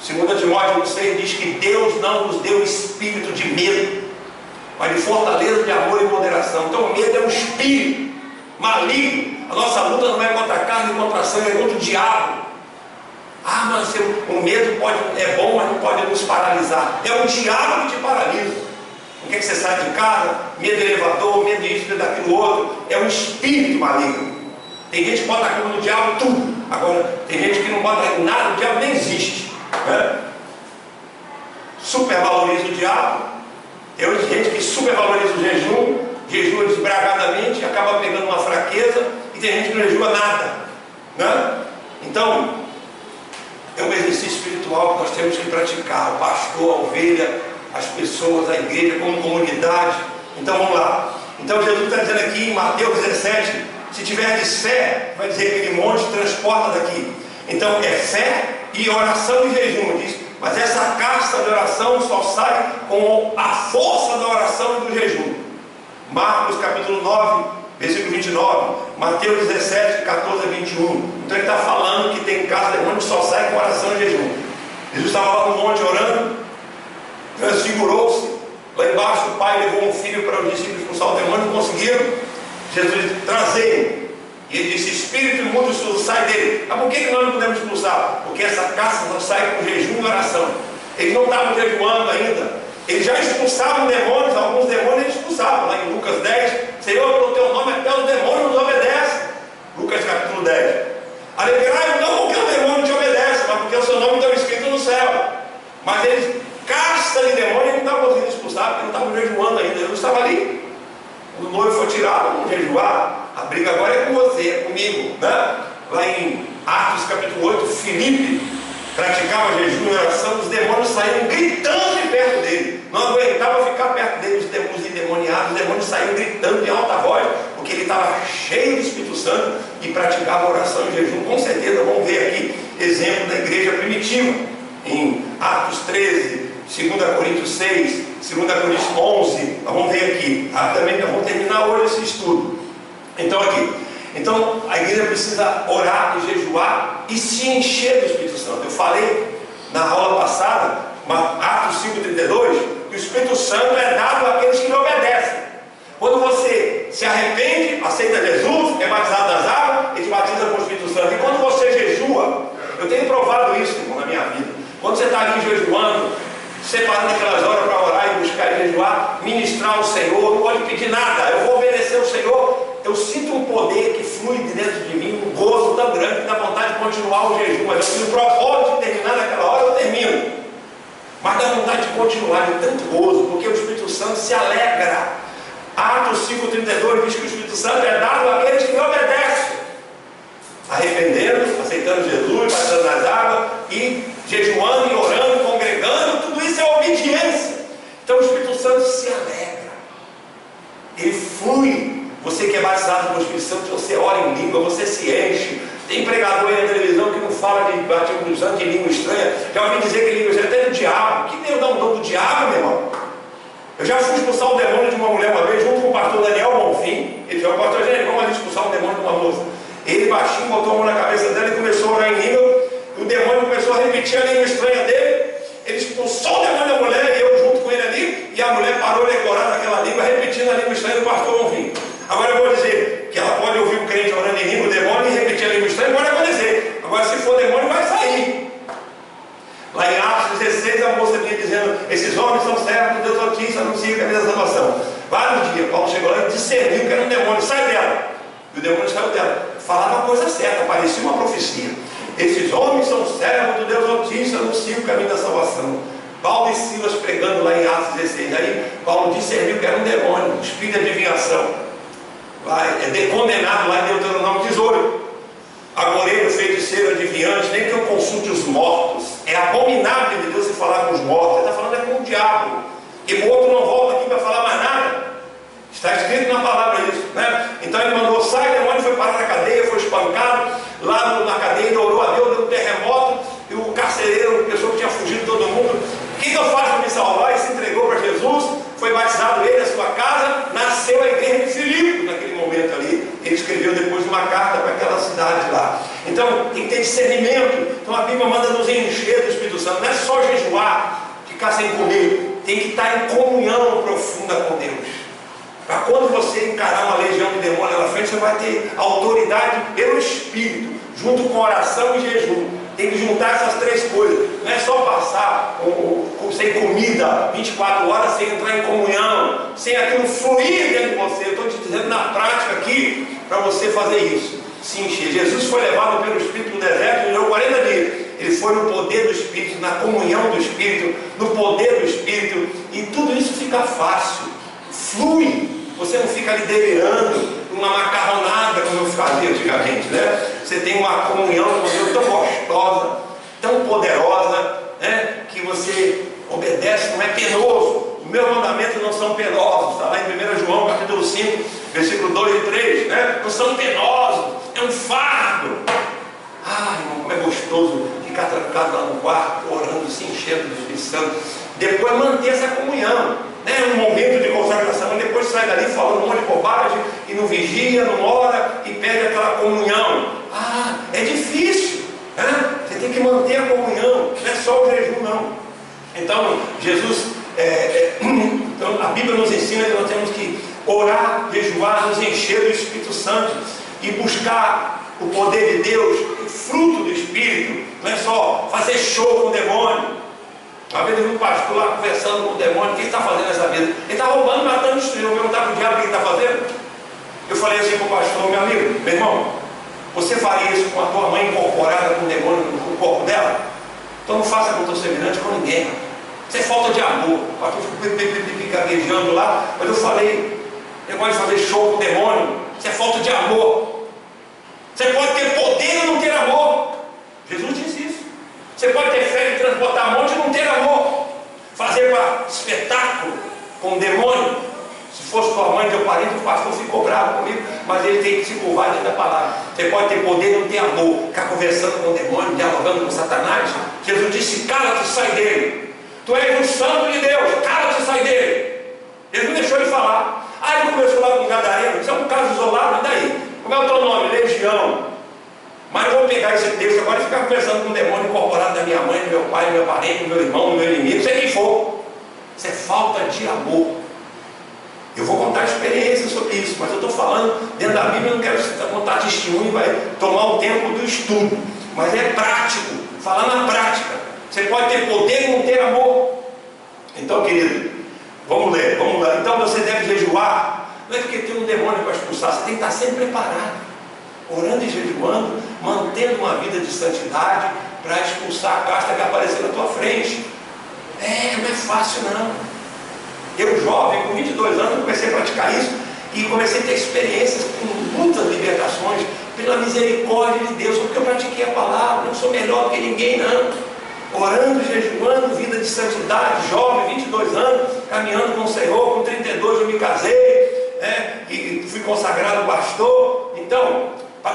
2 Timóteo 6 diz que Deus não nos deu espírito de medo, mas de fortaleza, de amor e moderação. Então o medo é um espírito maligno. A nossa luta não é contra a carne e contra a sangue, é contra o diabo. Mas o medo é bom, mas não pode nos paralisar. É o diabo que te paralisa. Por que você sai de casa? Medo de elevador, medo disso, medo daquilo outro. É um espírito maligno. Tem gente que bota a culpa no diabo tudo. Agora, tem gente que não bota nada, o diabo nem existe, né? Supervaloriza o diabo. Tem gente que supervaloriza o jejum, jejua desbragadamente e acaba pegando uma fraqueza, e tem gente que não jejua nada, né? Então, é um exercício espiritual que nós temos que praticar. O pastor, a ovelha, as pessoas, a igreja como comunidade. Então vamos lá. Então Jesus está dizendo aqui em Mateus 17: se tiverdes fé, vai dizer aquele monte, transporta daqui. Então é fé e oração e jejum, diz. Mas essa casta de oração só sai com a força da oração e do jejum. Marcos capítulo 9, versículo 29, Mateus 17, 14 a 21. Então ele está falando que tem casa de demônio que só sai com oração e jejum. Jesus estava lá no monte orando, transfigurou-se. Lá embaixo o pai levou um filho para os discípulos expulsar o demônio, não conseguiram. Jesus disse: trazei. E ele disse: espírito imundo, sai dele. Mas por que nós não podemos expulsar? Porque essa caça não sai com jejum e oração. Eles não estavam jejuando ainda. Eles já expulsavam demônios, alguns demônios eles expulsavam. Lá em Lucas 10, Senhor, pelo teu nome até os demônios nos obedecem. vamos jejuar. A briga agora é com você, é comigo, né? Lá em Atos capítulo 8, Filipe praticava jejum e oração, os demônios saíram gritando de perto dele, não aguentava ficar perto dele, os endemoniados, os demônios saíram gritando em alta voz, porque ele estava cheio do Espírito Santo e praticava oração e jejum. Com certeza vamos ver aqui exemplo da igreja primitiva, em Atos 13, 2 Coríntios 6, 2 Coríntios 11, nós vamos ver aqui, rapidamente nós vamos terminar hoje esse estudo. Então a igreja precisa orar e jejuar e se encher do Espírito Santo. Eu falei na aula passada, Atos 5,32, que o Espírito Santo é dado àqueles que lhe obedecem. Quando você se arrepende, aceita Jesus, é batizado nas águas, ele te batiza com o Espírito Santo. E quando você jejua, eu tenho provado isso, irmão, na minha vida. Quando você está ali jejuando, separando aquelas horas para orar e buscar e jejuar, ministrar ao Senhor, não pode pedir nada, eu vou obedecer ao Senhor. Eu sinto um poder que flui de dentro de mim, um gozo tão grande que dá vontade de continuar o jejum. Mas eu tenho o propósito de terminar naquela hora, eu termino. Mas dá vontade de continuar, de tanto gozo, porque o Espírito Santo se alegra. Atos 5,32 diz que o Espírito Santo é dado àqueles que me obedecem, arrependendo, aceitando Jesus, batizando nas águas e jejuando e orando, congregando. Tudo isso é obediência. Então o Espírito Santo se alegra, ele flui. Você que é batizado com o Espírito Santo, você ora em língua, você se enche. Tem pregador aí na televisão que não fala de batismo do santo, de língua estranha. Já ouvi dizer que língua estranha é até do diabo. Que Deus dá um dom do diabo, meu irmão? Eu já fui expulsar um demônio de uma mulher uma vez, junto com o pastor Daniel Bonfim. Ele falou: pastor Daniel, vamos ali expulsar um demônio de uma moça. Ele baixinho botou a mão na cabeça dela e começou a orar em língua. O demônio começou a repetir a língua estranha dele. Ele expulsou o demônio da mulher e eu junto com ele ali. E a mulher parou de decorar naquela língua, repetindo a língua estranha do pastor Bonfim. Agora eu vou dizer que ela pode ouvir o crente orando em língua, o demônio, e repetir a língua estranha, pode acontecer. Agora, se for demônio, vai sair. Lá em Atos 16, a moça vinha dizendo: esses homens são servos de Deus Altíssimo, anunciam o caminho da salvação. Vários dias, Paulo chegou lá e discerniu que era um demônio, sai dela. E o demônio saiu dela. Falava a coisa certa, parecia uma profecia. Esses homens são servos do Deus Altíssimo, anunciam o caminho da salvação. Paulo e Silas pregando lá em Atos 16. Aí Paulo discerniu que era um demônio, um espírito de adivinhação. É condenado lá em Deuteronômio 18. Agoreiro, feiticeiro, adivinhante, nem que eu consulte os mortos. É abominável de Deus se falar com os mortos. Ele está falando é com o diabo. E morto não volta aqui para falar mais nada. Está escrito na palavra isso, né? Então ele mandou: sai, o demônio foi parar na cadeia, foi espancado. Lá na cadeia ele orou a Deus, deu um terremoto. E o carcereiro, a pessoa que tinha fugido todo mundo: o que eu faço para me salvar? E se entregou para Jesus. Foi batizado ele, a sua casa. Nasceu a igreja de Filipe naquele momento ali. Ele escreveu depois uma carta para aquela cidade lá. Então tem que ter discernimento. Então a Bíblia manda nos encher do Espírito Santo. Não é só jejuar, ficar sem comer. Tem que estar em comunhão profunda com Deus. Para quando você encarar uma legião de demônio lá na frente, você vai ter autoridade pelo Espírito, junto com oração e jejum. Tem que juntar essas três coisas. Não é só passar sem comida 24 horas, sem entrar em comunhão, sem aquilo fluir dentro de você. Eu estou te dizendo na prática aqui, para você fazer isso, se encher. Jesus foi levado pelo Espírito no deserto e durou 40 dias. Ele foi no poder do Espírito, na comunhão do Espírito, no poder do Espírito, e tudo isso fica fácil, flui. Você não fica ali delirando uma macarronada como eu fazia antigamente, né? Você tem uma comunhão com Deus tão gostosa, tão poderosa, né? Que você obedece, não é penoso. Os meus mandamentos não são penosos. Está lá em 1 João capítulo 5, versículo 2 e 3, né? Não são penosos, é um fardo. Ah, irmão, como é gostoso ficar trancado lá no quarto, orando, se enchendo do Espírito Santo. Depois manter essa comunhão, né? Um momento de consagração, e depois sai dali falando um monte de bobagem, e não vigia, não ora, e perde aquela comunhão. Ah, é difícil, né? Você tem que manter a comunhão, não é só o jejum não. Então Jesus, então a Bíblia nos ensina que nós temos que orar, jejuar, nos encher do Espírito Santo e buscar o poder de Deus, o fruto do Espírito. Não é só fazer show com o demônio. Uma vez eu vi um pastor lá conversando com o demônio: o que ele está fazendo nessa vida? Ele está roubando, matando, destruindo. Eu perguntar para o diabo o que ele está fazendo. Eu falei assim para o pastor: meu amigo, meu irmão, você faria isso com a tua mãe incorporada com o demônio no corpo dela? Então não faça com o teu semelhante, com ninguém. Isso é falta de amor. O pastor ficou gaguejando lá, mas eu falei: negócio de fazer show com o demônio, isso é falta de amor. Você pode ter poder e não ter amor. Jesus disse isso. Você pode ter fé em transportar monte e não ter amor. Fazer para espetáculo com o demônio. Se fosse tua mãe, teu parente, o pastor ficou bravo comigo, mas ele tem que se curvar dentro da palavra. Você pode ter poder e não ter amor. Ficar conversando com o demônio, dialogando com Satanás. Jesus disse: cala-te, sai dele. Tu és um santo de Deus, cala-te, sai dele. Ele não deixou de falar. Ele começou lá com o gadareno. Isso é um caso isolado, e daí? Como é o teu nome? Legião. Mas eu vou pegar esse texto agora e ficar conversando com um demônio incorporado da minha mãe, do meu pai, do meu parente, do meu irmão, do meu inimigo, sei quem for. Isso é falta de amor. Eu vou contar experiência sobre isso, mas eu estou falando dentro da Bíblia. Eu não quero contar testemunho, vai tomar o tempo do estudo, mas é prático, falar na prática. Você pode ter poder e não ter amor. Então, querido, vamos ler, vamos lá. Então você deve jejuar. Não é porque tem um demônio para expulsar, você tem que estar sempre preparado, orando e jejuando, mantendo uma vida de santidade para expulsar a casta que apareceu na tua frente. Não é fácil não. Eu, jovem, com 22 anos, comecei a praticar isso e comecei a ter experiências com muitas libertações pela misericórdia de Deus, porque eu pratiquei a palavra. Não sou melhor do que ninguém, não. Orando, jejuando, vida de santidade, jovem, 22 anos, caminhando com o Senhor. Com 32 eu me casei, e fui consagrado pastor. Então,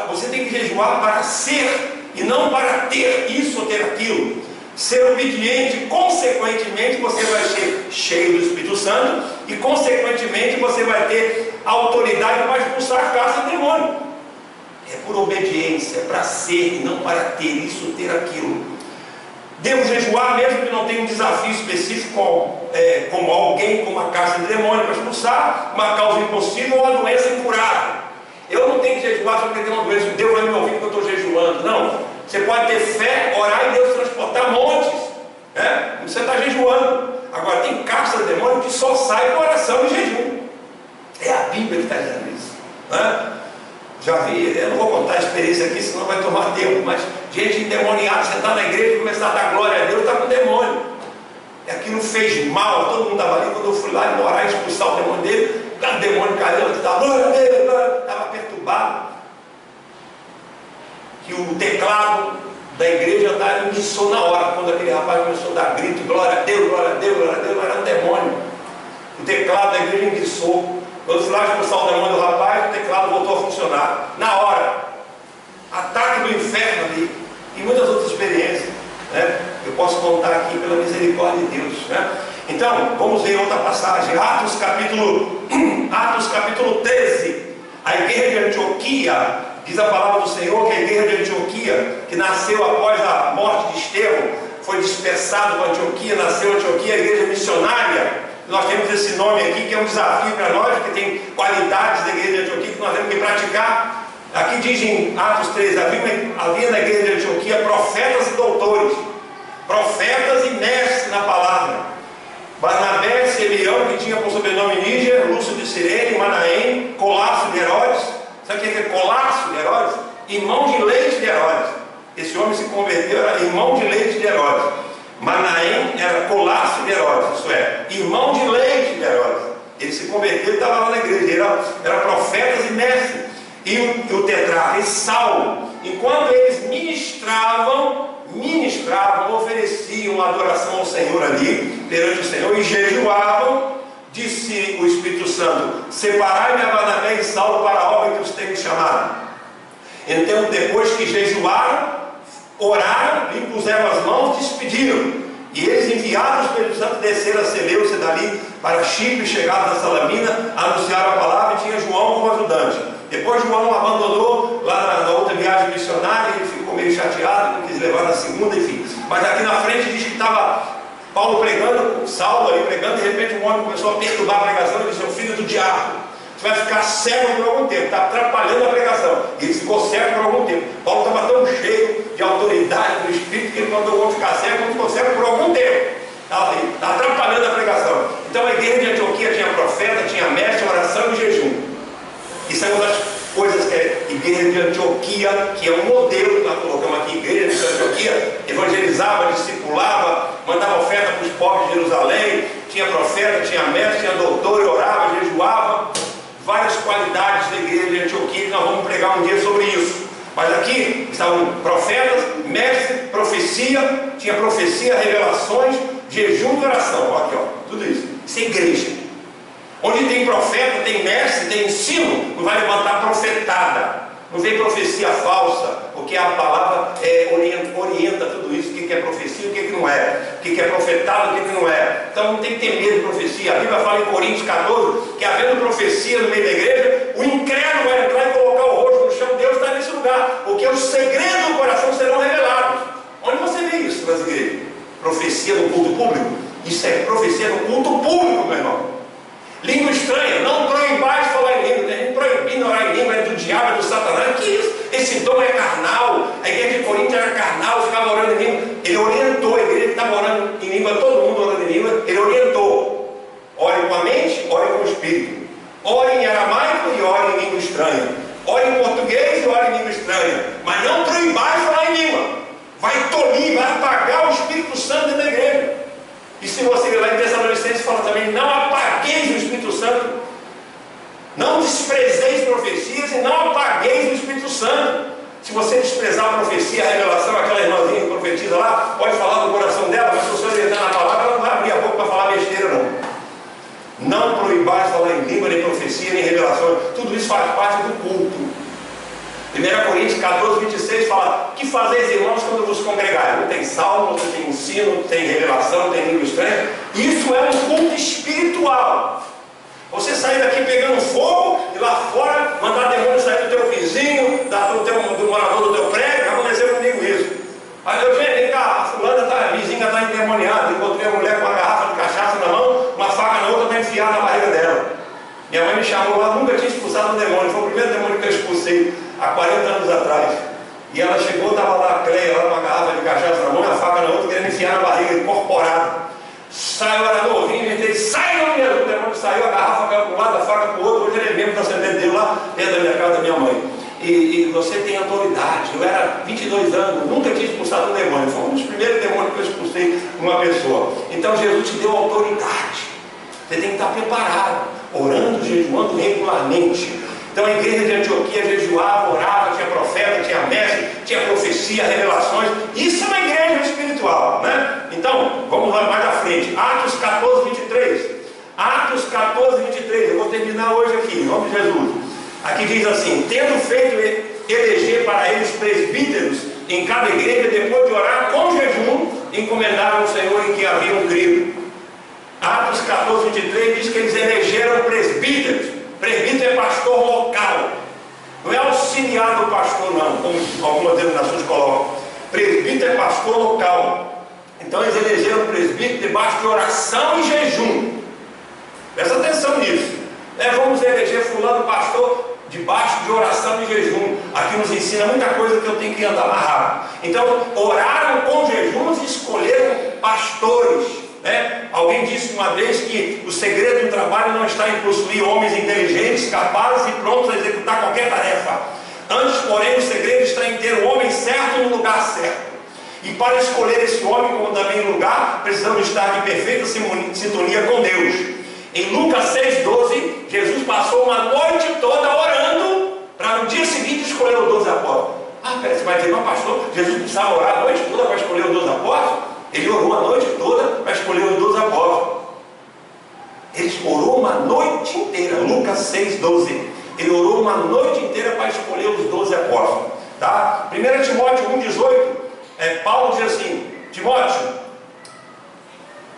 você tem que jejuar para ser e não para ter isso ou ter aquilo. Ser obediente, consequentemente você vai ser cheio do Espírito Santo e consequentemente você vai ter autoridade para expulsar a casta do demônio. É por obediência, para ser e não para ter isso ou ter aquilo. Devo jejuar mesmo que não tenha um desafio específico como alguém com uma casta de demônio para expulsar, uma causa impossível ou uma doença incurável. Eu não tenho que jejuar só porque tem uma doença, Deus vai me ouvir que eu estou jejuando. Não. Você pode ter fé, orar e Deus transportar montes. Você está jejuando. Agora tem casta de demônio que só sai com oração e jejum. É a Bíblia que está dizendo isso. Já vi, eu não vou contar a experiência aqui, senão vai tomar tempo, mas gente endemoniada, sentar na igreja e começar a dar glória a Deus, está com demônio. E aquilo fez mal, todo mundo estava ali. Quando eu fui lá orar e expulsar o demônio dele, o demônio caiu, estava glória a Deus, estava perturbado. Que o teclado da igreja enguiçou na hora, quando aquele rapaz começou a dar grito, glória a Deus, glória a Deus, glória a Deus, era um demônio. O teclado da igreja enguiçou. Quando fui lá expulsar o demônio do rapaz, o teclado voltou a funcionar. Na hora. Ataque do inferno ali. E muitas outras experiências, eu posso contar aqui pela misericórdia de Deus. Então, vamos ver outra passagem. Atos capítulo 13. A igreja de Antioquia, diz a palavra do Senhor que a igreja de Antioquia, que nasceu após a morte de Estevão, foi dispersado para Antioquia, nasceu Antioquia, a igreja missionária. Nós temos esse nome aqui que é um desafio para nós, que tem qualidades da igreja de Antioquia que nós temos que praticar. Aqui diz em Atos 3, havia na igreja de Antioquia profetas e doutores, profetas e mestres na palavra. Barnabé, Simeão, que tinha por sobrenome Níger, Lúcio de Cirene, Manaém, Colasso de Herodes. Sabe o que é Colasso de Herodes? Irmão de leite de Herodes. Esse homem se converteu, era irmão de leite de Herodes. Manaém era Colasso de Herodes, isso é, irmão de leite de Herodes. Ele se converteu e estava lá na igreja. Era profetas e mestres. E o tetrarca e Saulo, enquanto eles ministravam, ofereciam adoração ao Senhor ali, perante o Senhor, e jejuavam. Disse o Espírito Santo: separai-me a Barnabé e Saulo para a obra que os tenho chamado. Então, depois que jejuaram, oraram, lhe puseram as mãos, despediram. E eles, enviados pelo Espírito Santo, desceram a Seleucia dali para Chipre, chegaram na Salamina, anunciaram a palavra e tinha João como ajudante. Depois João abandonou lá na outra viagem missionária, ele ficou meio chateado, não quis levar na segunda, enfim. Mas aqui na frente diz que estava Paulo pregando, Saulo ali pregando, de repente um homem começou a perturbar a pregação e disse: "Seu filho do diabo, você vai ficar cego por algum tempo, está atrapalhando a pregação." E ele ficou cego por algum tempo. Paulo estava tão cheio de autoridade do Espírito que ele mandou o homem ficar cego, ele ficou cego por algum tempo. Está atrapalhando a pregação. Então a igreja de Antioquia tinha profeta, tinha mestre, oração e jejum. Isso é uma das coisas que a igreja de Antioquia, que é um modelo que nós colocamos aqui, igreja de Antioquia, evangelizava, discipulava, mandava oferta para os pobres de Jerusalém, tinha profeta, tinha mestre, tinha doutor, orava, jejuava. várias qualidades da igreja de Antioquia, e nós vamos pregar um dia sobre isso. Mas aqui estavam profetas, mestres, profecia, tinha profecia, revelações, jejum e oração. Olha aqui, ó, tudo isso. Isso é igreja. Onde tem profeta, tem mestre, tem ensino, não vai levantar profetada. Não vem profecia falsa, porque a palavra orienta tudo isso, o que é profecia e o que não é, o que é profetado e o que não é. Então não tem que ter medo de profecia. A Bíblia fala em Coríntios 14 que, havendo profecia no meio da igreja, o incrédulo vai entrar e colocar o rosto no chão. Deus está nesse lugar, porque os segredos do coração serão revelados. Onde você vê isso nas igrejas? Profecia no culto público? Isso é profecia no culto público, meu irmão. Língua estranha, não proibais falar em língua. Tem gente proibindo orar em língua, é do diabo, é do satanás. Que isso? Esse dom é carnal. A igreja de Corinto era carnal, ficava orando em língua. Ele orientou a igreja que estava orando em língua, todo mundo orando em língua. Ele orientou: ore com a mente, ore com o espírito. Ore em aramaico e ore em língua estranha. Ore em português e ore em língua estranha. Mas não proibais falar em língua. Vai tolir, vai apagar o Espírito Santo dentro da igreja. E se você ler lá em Tessalonicenses, fala também: não apagueis o Espírito Santo, não desprezeis profecias e não apagueis o Espírito Santo. Se você desprezar a profecia, a revelação, aquela irmãzinha que profetiza lá, pode falar do coração dela, mas se você orientar na palavra, ela não vai abrir a boca para falar besteira, não. Não proibais falar em língua, nem profecia, nem revelação. Tudo isso faz parte do culto. 1 Coríntios 14, 26 fala: que fazeis, irmãos, quando vos congregarem? Não tem salmo, não tem ensino, não tem revelação, não tem língua estranha. Isso é um culto espiritual. Você sair daqui pegando fogo e lá fora mandar demônio sair do teu vizinho, do morador do teu prédio. Já aconteceu comigo isso. Aí eu, gente, vem cá, a vizinha está endemoniada. Encontrei a mulher com uma garrafa de cachaça na mão, uma faca na outra para enfiar na barriga dela. Minha mãe me chamou lá, nunca tinha expulsado um demônio. Foi o primeiro demônio que eu expulsei há 40 anos atrás. E ela chegou, estava lá a Cleia, lá com uma garrafa de cachaça na mão, a faca na outra, querendo enfiar na barriga, incorporado. Sai o orador, vim, inventei, sai não mesmo. O demônio saiu, a garrafa caiu para um lado, a faca para o outro. Hoje ele mesmo está sentado dele lá dentro da minha casa, da minha mãe. E você tem autoridade. Eu era 22 anos, nunca tinha expulsado um demônio. Foi um dos primeiros demônios que eu expulsei uma pessoa. Então Jesus te deu autoridade. Você tem que estar preparado, orando, jejuando regularmente. Então a igreja de Antioquia jejuava, orava, tinha profeta, tinha mestre, tinha profecia, revelações. Isso é uma igreja espiritual, né? Então, vamos lá mais à frente. Atos 14, 23. Atos 14, 23. Eu vou terminar hoje aqui, em nome de Jesus. Aqui diz assim: tendo feito eleger para eles presbíteros em cada igreja, depois de orar com jejum, encomendaram o Senhor em que haviam crido. Atos 14, 23 diz que eles elegeram presbíteros. Presbítero é pastor local, não é auxiliar do pastor, não, como algumas denominações colocam. Presbítero é pastor local. Então eles elegeram presbítero debaixo de oração e jejum. Presta atenção nisso. Vamos eleger fulano pastor debaixo de oração e jejum. Aqui nos ensina muita coisa que eu tenho que andar mais rápido. Então oraram com jejuns e escolheram pastores. Alguém disse uma vez que o segredo do trabalho não está em possuir homens inteligentes, capazes e prontos a executar qualquer tarefa. Antes, porém, o segredo está em ter o homem certo no lugar certo. E para escolher esse homem como também no lugar, precisamos estar de perfeita sintonia com Deus. Em Lucas 6,12, Jesus passou uma noite toda orando para no dia seguinte escolher os 12 apóstolos. Peraí, você vai dizer: não, pastor, Jesus precisava orar a noite toda para escolher os 12 apóstolos? Ele orou a noite toda para escolher os 12 apóstolos. Ele orou uma noite inteira. Lucas 6,12. Ele orou uma noite inteira para escolher os 12 apóstolos. Tá? 1 Timóteo 1,18. Paulo diz assim: Timóteo,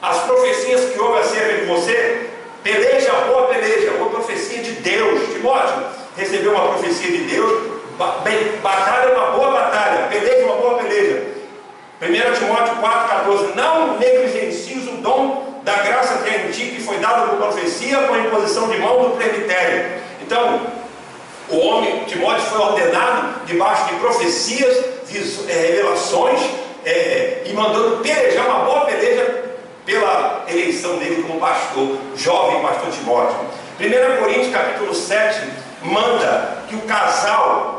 as profecias que houve acerca de você, peleja a boa peleja, uma profecia de Deus. Timóteo recebeu uma profecia de Deus. Batalha uma boa batalha, peleja uma boa peleja. 1 Timóteo 4,14. Não negligencies o dom da graça que é em ti, que foi dado por profecia, com a imposição de mão do presbitério. Então, o homem, Timóteo, foi ordenado debaixo de profecias, revelações, e mandando pelejar uma boa peleja pela eleição dele como pastor, jovem pastor Timóteo. 1 Coríntios capítulo 7 manda que o casal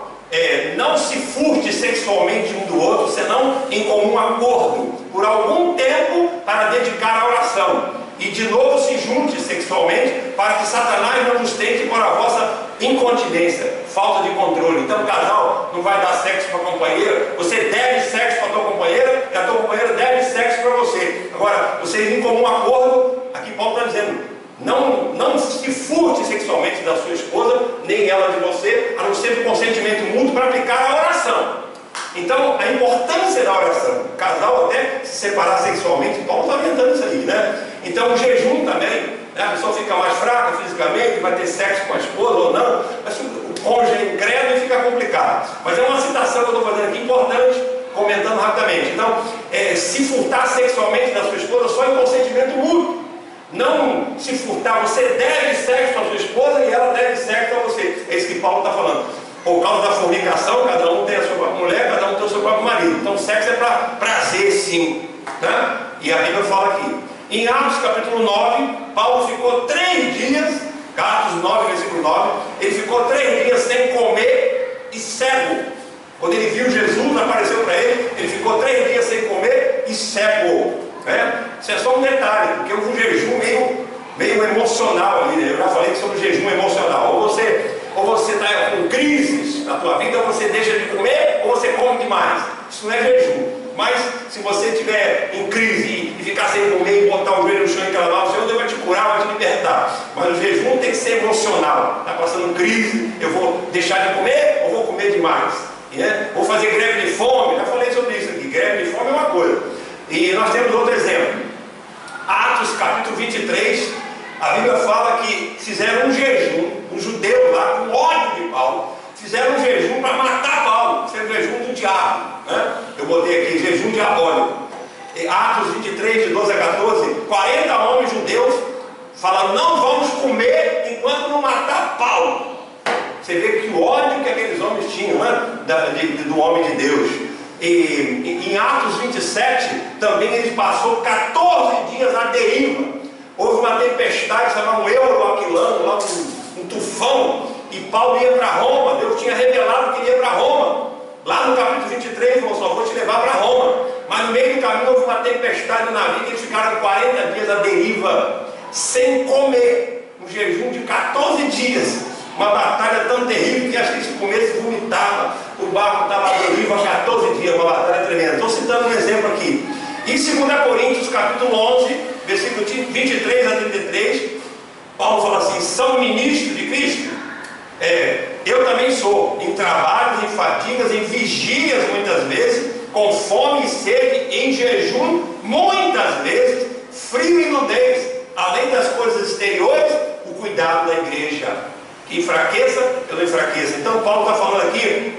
não se furte sexualmente um do outro, senão em comum acordo, por algum tempo, para dedicar à oração. e de novo se junte sexualmente, para que Satanás não nos tente por a vossa incontinência, falta de controle. Então o casal não vai dar sexo para a companheira, você deve sexo para a tua companheira, e a tua companheira deve sexo para você. Agora, vocês em comum acordo, aqui Paulo está dizendo, não se furte sexualmente da sua esposa, nem ela de você, a não ser com consentimento mútuo, para aplicar a oração. Então, a importância da oração, o casal até se separar sexualmente, Paulo está orientando isso aí, né? Então, o jejum também, né? A pessoa fica mais fraca fisicamente, vai ter sexo com a esposa ou não, mas o cônjuge é incrédulo e fica complicado. Mas é uma citação que eu estou fazendo aqui importante, comentando rapidamente. Então, se furtar sexualmente da sua esposa só em consentimento mútuo. Não se furtar, você deve sexo à sua esposa e ela deve sexo a você. É isso que Paulo está falando. Por causa da fornicação, cada um tem a sua própria mulher, cada um tem o seu próprio marido. Então sexo é para prazer, sim, né? E a Bíblia fala aqui. Em Atos capítulo 9, Paulo ficou 3 dias, Atos 9, versículo 9, ele ficou 3 dias sem comer e cego. Quando ele viu Jesus, apareceu para ele, ele ficou 3 dias sem comer e cego. Né? Isso é só um detalhe, porque houve um jejum meio emocional ali, né? Eu já falei sobre o jejum emocional. Ou você está com crises na tua vida, ou você deixa de comer, ou você come demais. Isso não é jejum. Mas se você estiver em crise e ficar sem comer e botar o joelho no chão e clamar, o Senhor Deus vai te curar, vai te libertar. Mas o jejum tem que ser emocional. Está passando crise, eu vou deixar de comer ou vou comer demais? Né? Vou fazer greve de fome, já falei sobre isso aqui. Greve de fome é uma coisa. E nós temos outro exemplo. Atos capítulo 23, a Bíblia fala que fizeram um jejum, um judeu lá com ódio de Paulo, fizeram um jejum para matar Paulo. Isso é o jejum do diabo, né? Eu botei aqui, jejum diabólico. Atos 23, de 12 a 14, 40 homens judeus falaram, não vamos comer enquanto não matar Paulo. Você vê que o ódio que aqueles homens tinham, né? Do homem de Deus. E em Atos 27, também ele passou 14 dias à deriva. Houve uma tempestade, chamava um Euroaquilano, lá um tufão, e Paulo ia para Roma. Deus tinha revelado que ele ia para Roma. Lá no capítulo 23, irmão, só vou te levar para Roma. Mas no meio do caminho houve uma tempestade no navio, e eles ficaram 40 dias à deriva, sem comer, um jejum de 14 dias. Uma batalha tão terrível que acho que se comesse vomitava. O barco estava à deriva há 14 dias, uma batalha tremenda. Estou citando um exemplo aqui. Em 2 Coríntios, capítulo 11, versículo 23 a 33, Paulo fala assim, são ministros de Cristo? Eu também sou, em trabalhos, em fadigas, em vigílias muitas vezes, com fome e sede, em jejum muitas vezes, frio e nudez, além das coisas exteriores, o cuidado da igreja. Que enfraqueça, eu não enfraqueça. Então Paulo está falando aqui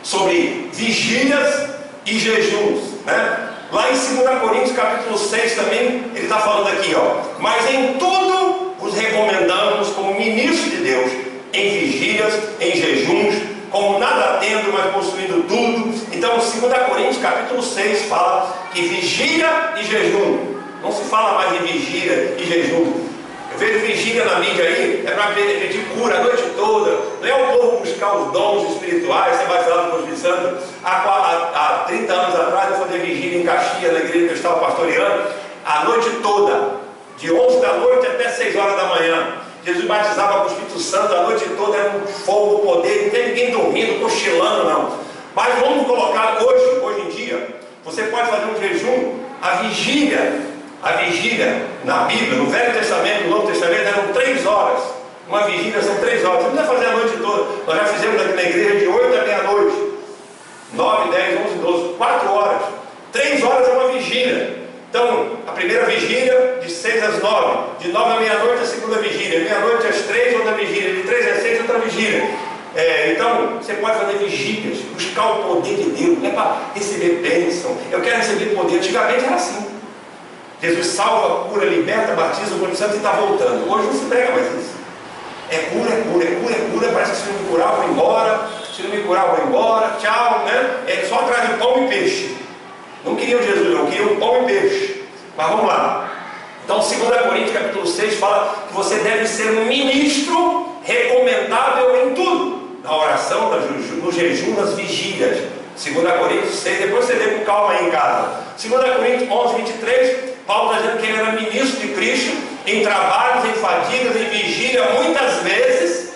sobre vigílias e jejuns, né? Lá em 2 Coríntios capítulo 6 também, ele está falando aqui, ó, mas em tudo vos recomendamos como ministros de Deus, em vigílias, em jejuns, como nada tendo, mas possuindo tudo. Então 2 Coríntios capítulo 6 fala que vigília e jejum, não se fala mais em vigília e jejum. Eu vejo vigília na mídia aí, é para pedir cura a noite toda, não é o povo buscar os dons espirituais, ser batizado no Espírito Santo. Há 30 anos atrás eu fazia vigília em Caxias, na igreja que eu estava pastoreando, a noite toda, de 11 da noite até 6 horas da manhã. Jesus batizava com o Espírito Santo a noite toda, era um fogo, poder, não tem ninguém dormindo, cochilando não. Mas vamos colocar hoje em dia, você pode fazer um jejum, a vigília na Bíblia, no Velho Testamento, no Novo Testamento, eram 3 horas. Uma vigília são 3 horas. Você não precisa fazer a noite toda. Nós já fizemos aqui na igreja de 8 à meia-noite. 9, 10, 11, 12, 4 horas. 3 horas é uma vigília. Então, a primeira vigília de 6 às 9. De 9 à meia-noite a segunda vigília. Meia-noite às 3, outra vigília. De 3 às 6, outra vigília. Então, você pode fazer vigílias, buscar o poder de Deus. Não é para receber bênção. Eu quero receber poder. Antigamente era assim. Jesus salva, cura, liberta, batiza o Espírito Santo e está voltando. Hoje não se prega mais isso. É cura, parece que se não me curar eu vou embora, se não me curar eu vou embora, tchau, né? É só atrás de pão e peixe. Não queriam Jesus, não, queriam pão e peixe. Mas vamos lá. Então 2 Coríntios capítulo 6 fala que você deve ser um ministro recomendável em tudo. Na oração, no jejum, nas vigílias. 2 Coríntios 6, depois você lê com calma aí em casa. 2 Coríntios 11, 23, Paulo está dizendo que ele era ministro de Cristo, em trabalhos, em fadigas, em vigília, muitas vezes,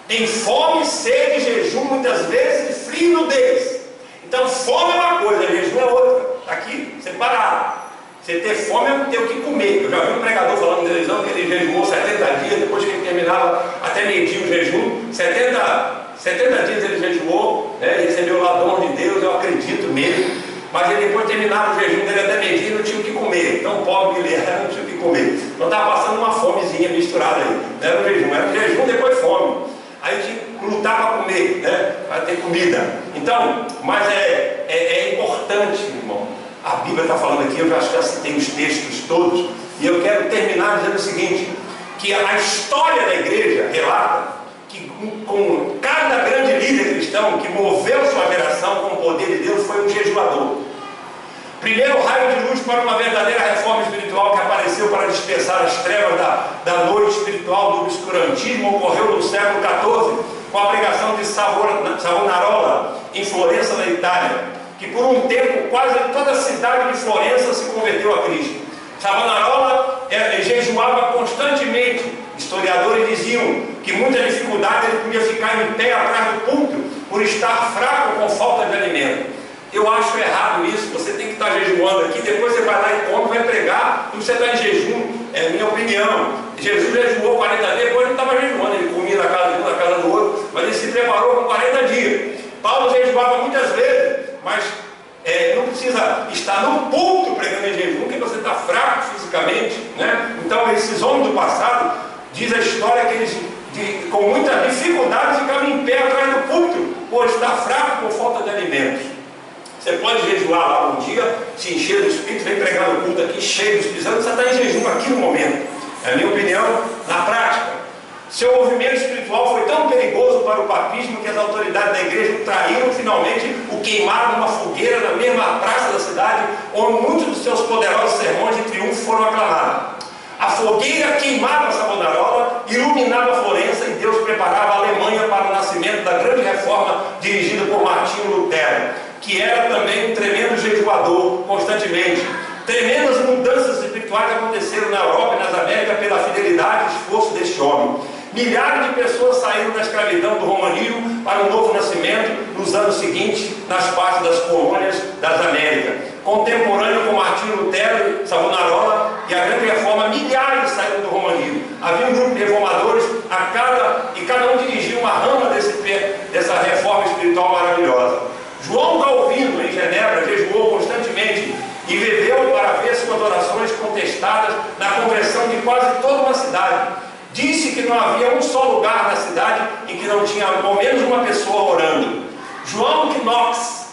em fome, sede, jejum, muitas vezes, e frio e nudez. Então, fome é uma coisa, jejum é outra. Está aqui, separado. Você ter fome é ter o que comer. Eu já vi um pregador falando na televisão que ele jejuou 70 dias, depois que ele terminava até meio-dia o jejum, 70 dias ele jejuou, né, e recebeu lá dom de Deus, eu acredito mesmo. Mas ele depois terminava o jejum dele até meio-dia e não tinha o que comer. Então, pobre que ele era, não tinha o que comer. Então, estava passando uma fomezinha misturada aí. Não era o jejum, depois fome. Aí tinha que lutar para comer, né, para ter comida. Então, mas é importante, irmão. A Bíblia está falando aqui, eu já acho que já citei os textos todos, e eu quero terminar dizendo o seguinte, que a história da igreja relata que com cada grande líder cristão que moveu sua geração com o poder de Deus foi um jejuador. Primeiro raio de luz para uma verdadeira reforma espiritual que apareceu para dispersar as trevas da noite espiritual do obscurantismo ocorreu no século XIV com a pregação de Savonarola em Florença, na Itália, que por um tempo quase toda a cidade de Florença se converteu a Cristo. Savonarola jejuava constantemente. Historiadores diziam que muita dificuldade ele podia ficar em pé atrás do púlpito por estar fraco com falta de alimento. Eu acho errado isso. Você tem que estar jejuando aqui, depois você vai lá e come, vai pregar, e você está em jejum. É minha opinião. Jesus jejuou 40 dias, depois ele não estava jejuando, ele comia na casa de um, na casa do outro, mas ele se preparou com 40 dias. Paulo jejuava muitas vezes, mas não precisa estar no púlpito pregando em jejum, porque você está fraco fisicamente, né? Então esses homens do passado, diz a história que eles com muita dificuldade ficavam em pé atrás do púlpito, por estar fraco por falta de alimentos. Você pode jejuar lá um dia, se encher do Espírito, vem pregar no culto aqui cheio do Espírito Santo, você está em jejum aqui no momento. É a minha opinião, na prática. Seu movimento espiritual foi tão perigoso para o papismo que as autoridades da igreja traíram finalmente, o queimaram numa fogueira na mesma praça da cidade, onde muitos dos seus poderosos sermões de triunfo foram aclamados. A fogueira queimava Savonarola, iluminava Florença, e Deus preparava a Alemanha para o nascimento da grande reforma dirigida por Martinho Lutero, que era também um tremendo jejuador constantemente. Tremendas mudanças espirituais aconteceram na Europa e nas Américas pela fidelidade e esforço deste homem. Milhares de pessoas saíram da escravidão do romanismo para um novo nascimento nos anos seguintes nas partes das colônias das Américas. Contemporâneo com Martinho Lutero, Savonarola e a grande reforma, milhares saíram do romanismo. Havia um grupo de reformadores e cada um dirigia uma rama dessa reforma espiritual maravilhosa. João Calvino, em Genebra, jejuou constantemente e viveu para ver suas orações contestadas na conversão de quase toda uma cidade. Disse que não havia um só lugar na cidade em que não tinha ao menos uma pessoa orando. João Knox,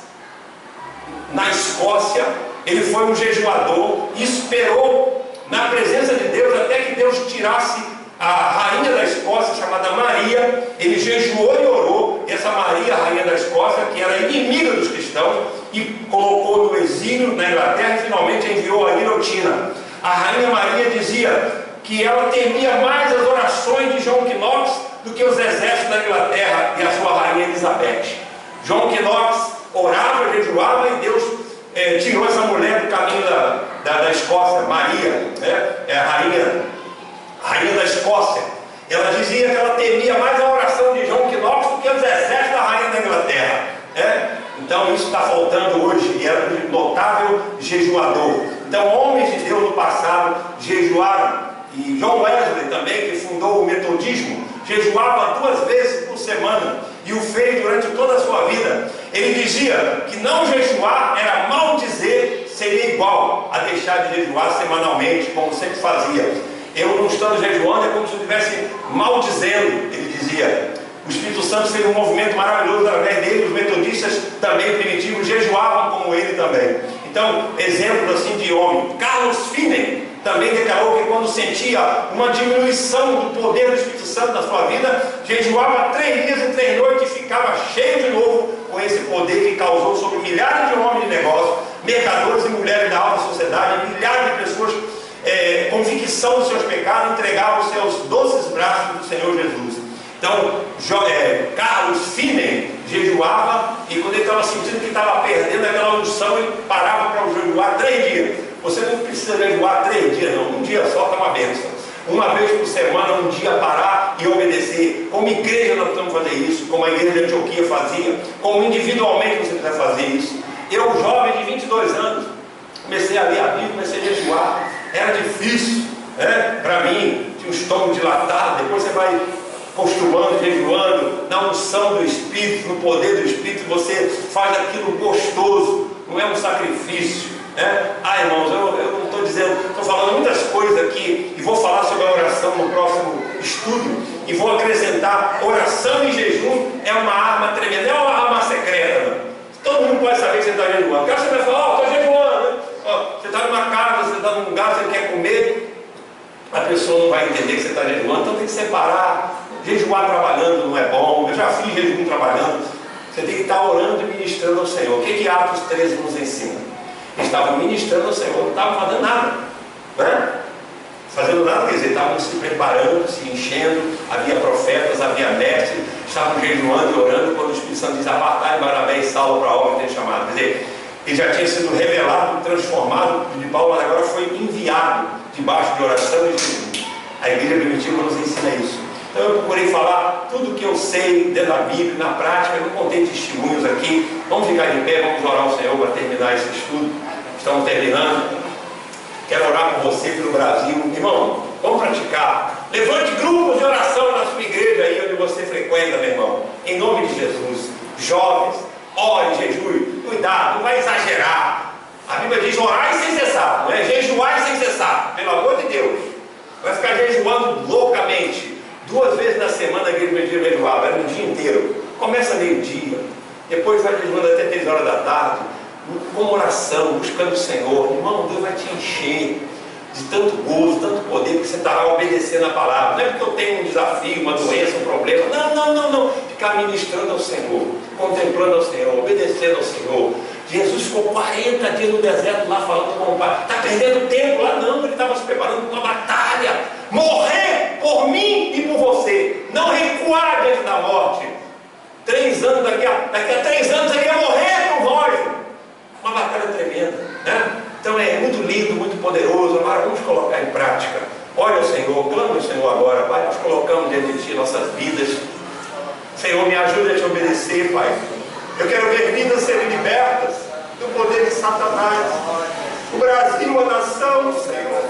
na Escócia, ele foi um jejuador e esperou na presença de Deus até que Deus tirasse a rainha da Escócia, chamada Maria. Ele jejuou e orou. Essa Maria, a rainha da Escócia, que era inimiga dos cristãos, e colocou no exílio na Inglaterra e finalmente enviou a guilhotina. A rainha Maria dizia que ela temia mais as orações de João Knox do que os exércitos da Inglaterra e a sua rainha Elizabeth. João Knox orava, jejuava, e Deus tirou essa mulher do caminho da Escócia. Maria, né? É a rainha da Escócia. Ela dizia que ela temia mais a oração de João Knox do que os exércitos da rainha da Inglaterra. Então isso está faltando hoje, e era um notável jejuador. Então homens de Deus no passado jejuaram. E John Wesley também, que fundou o metodismo, jejuava 2 vezes por semana, e o fez durante toda a sua vida. Ele dizia que não jejuar era maldizer, seria igual a deixar de jejuar semanalmente, como sempre fazia. Eu não estando jejuando é como se eu estivesse maldizendo, ele dizia. O Espírito Santo fez um movimento maravilhoso através dele. Os metodistas também primitivos jejuavam como ele também. Então, exemplos assim de homem. Carlos Finney também declarou que quando sentia uma diminuição do poder do Espírito Santo na sua vida, jejuava 3 dias e 3 noites e ficava cheio de novo com esse poder que causou sobre milhares de homens de negócio, mercadores e mulheres da alta sociedade, milhares de pessoas convicção dos seus pecados, entregavam os seus doces braços do Senhor Jesus. Então, Carlos Finney jejuava, e quando ele estava sentindo que estava perdendo aquela unção, ele parava para jejuar 3 dias. Você não precisa precisa jejuar 3 dias, não. Um dia só está uma bênção. Uma vez por semana, um dia parar e obedecer. Como igreja nós precisamos fazer isso, como a igreja de Antioquia fazia, como individualmente você precisa fazer isso. Eu, jovem de 22 anos, comecei a ler a Bíblia, comecei a jejuar. Era difícil, né? Para mim, tinha um estômago dilatado. Depois você vai acostumando, jejuando, na unção do Espírito, no poder do Espírito, você faz aquilo gostoso, não é um sacrifício, né? Irmãos, eu não estou dizendo, estou falando muitas coisas aqui, e vou falar sobre a oração no próximo estudo, e vou acrescentar: oração e jejum é uma arma tremenda, é uma arma secreta, né? Todo mundo pode saber que você está jejuando. Porque você vai falar: estou jejuando, né? Você está numa casa, você está num lugar, você quer comer, a pessoa não vai entender que você está jejuando, então tem que separar. Jejuar trabalhando não é bom. Eu já fiz jejum trabalhando. Você tem que estar orando e ministrando ao Senhor. O que Atos 13 nos ensina? Eles estavam ministrando ao Senhor, não estavam fazendo nada, né? Fazendo nada, quer dizer, estavam se preparando, se enchendo. Havia profetas, havia mestres, estavam jejuando e orando. Quando o Espírito Santo diz: apartai Barnabé e Saulo para a obra que tem chamado. Quer dizer, ele já tinha sido revelado, transformado de Paulo, mas agora foi enviado debaixo de oração e jejum. A igreja primitiva nos ensina isso. Então eu procurei falar tudo o que eu sei dentro da Bíblia, na prática. Eu não contei testemunhos aqui. Vamos ficar de pé, vamos orar ao Senhor para terminar esse estudo. Estamos terminando. Quero orar por você, pelo Brasil. Irmão, vamos praticar. Levante grupos de oração na sua igreja aí onde você frequenta, meu irmão. Em nome de Jesus. Jovens, ore, jejue. Cuidado, não vai exagerar. A Bíblia diz: orar sem cessar, não é jejuar sem cessar. Pelo amor de Deus. Vai ficar jejuando loucamente. 2 vezes na semana a igreja jejuava, era um dia inteiro. Começa meio-dia, depois vai jejuando até 3 horas da tarde, com oração, buscando o Senhor. Irmão, Deus vai te encher de tanto gozo, tanto poder, que você estará obedecendo a palavra. Não é porque eu tenho um desafio, uma doença, um problema. Não. Ficar ministrando ao Senhor, contemplando ao Senhor, obedecendo ao Senhor. Jesus ficou 40 dias no deserto lá falando com o Pai. Está perdendo tempo lá? Não, ele estava se preparando para uma batalha. Morrer por mim e por você. Não recuar diante da morte. 3 anos, daqui a 3 anos ele ia morrer por nós. Uma batalha tremenda, né? Então é muito lindo, muito poderoso. Agora vamos colocar em prática. Olha ao Senhor, clama ao Senhor agora, Pai. Nós colocamos diante de Ti nossas vidas. Senhor, me ajude a Te obedecer, Pai. Eu quero ver vidas serem libertas do poder de Satanás. O Brasil, a nação, Senhor,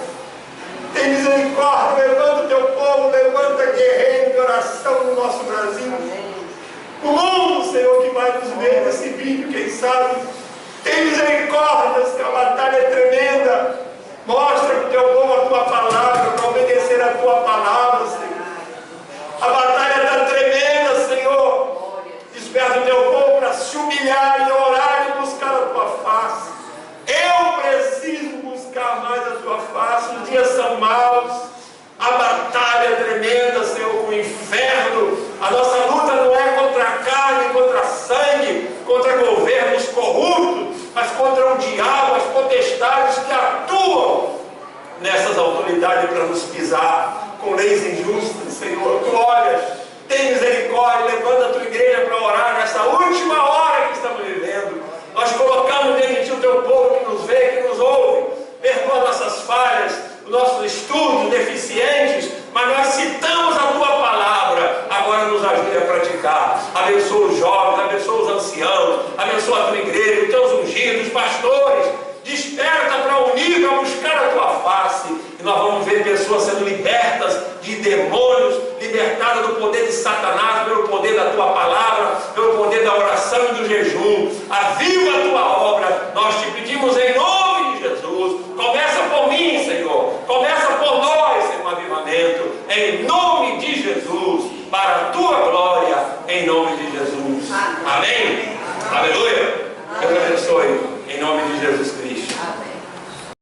tem misericórdia. Levanta o Teu povo, levanta guerreiro de oração no nosso Brasil. O mundo, Senhor, que vai nos ver nesse vídeo, quem sabe. Tem misericórdia, Senhor, a batalha é tremenda. Mostra para o Teu povo a Tua palavra, para obedecer a Tua palavra, Senhor. A batalha está tremenda, Senhor. Desperta o Teu povo para se humilhar e orar e buscar a Tua face. Eu preciso buscar mais a Tua face. Os dias são maus. A batalha é tremenda, Senhor, com o inferno. A nossa luta não é contra a carne, contra sangue, contra governos corruptos, mas contra o diabo, as potestades que atuam nessas autoridades para nos pisar com leis injustas. Senhor, Tu olhas, tem misericórdia, levanta a Tua igreja para orar nessa última hora que estamos vivendo. Nós colocamos diante de Ti o Teu povo que nos vê, que nos ouve. Perdoa nossas falhas, os nossos estudos deficientes, mas nós citamos a Tua palavra. Agora nos ajude a praticar. Abençoa os jovens, abençoa os anciãos, abençoa a Tua igreja, os Teus ungidos, os pastores. Desperta para unir, para buscar a Tua face. E nós vamos ver pessoas sendo libertas de demônios, libertadas do poder de Satanás, pelo poder da Tua palavra, pelo poder da oração e do jejum. Aviva a Tua obra. Nós Te pedimos em nome de Jesus. Começa por mim, Senhor. Começa por nós, Senhor, um avivamento. Em nome de Jesus. Para a Tua glória. Em nome de Jesus. Amém? Aleluia. Deus abençoe. Em nome de Jesus Cristo.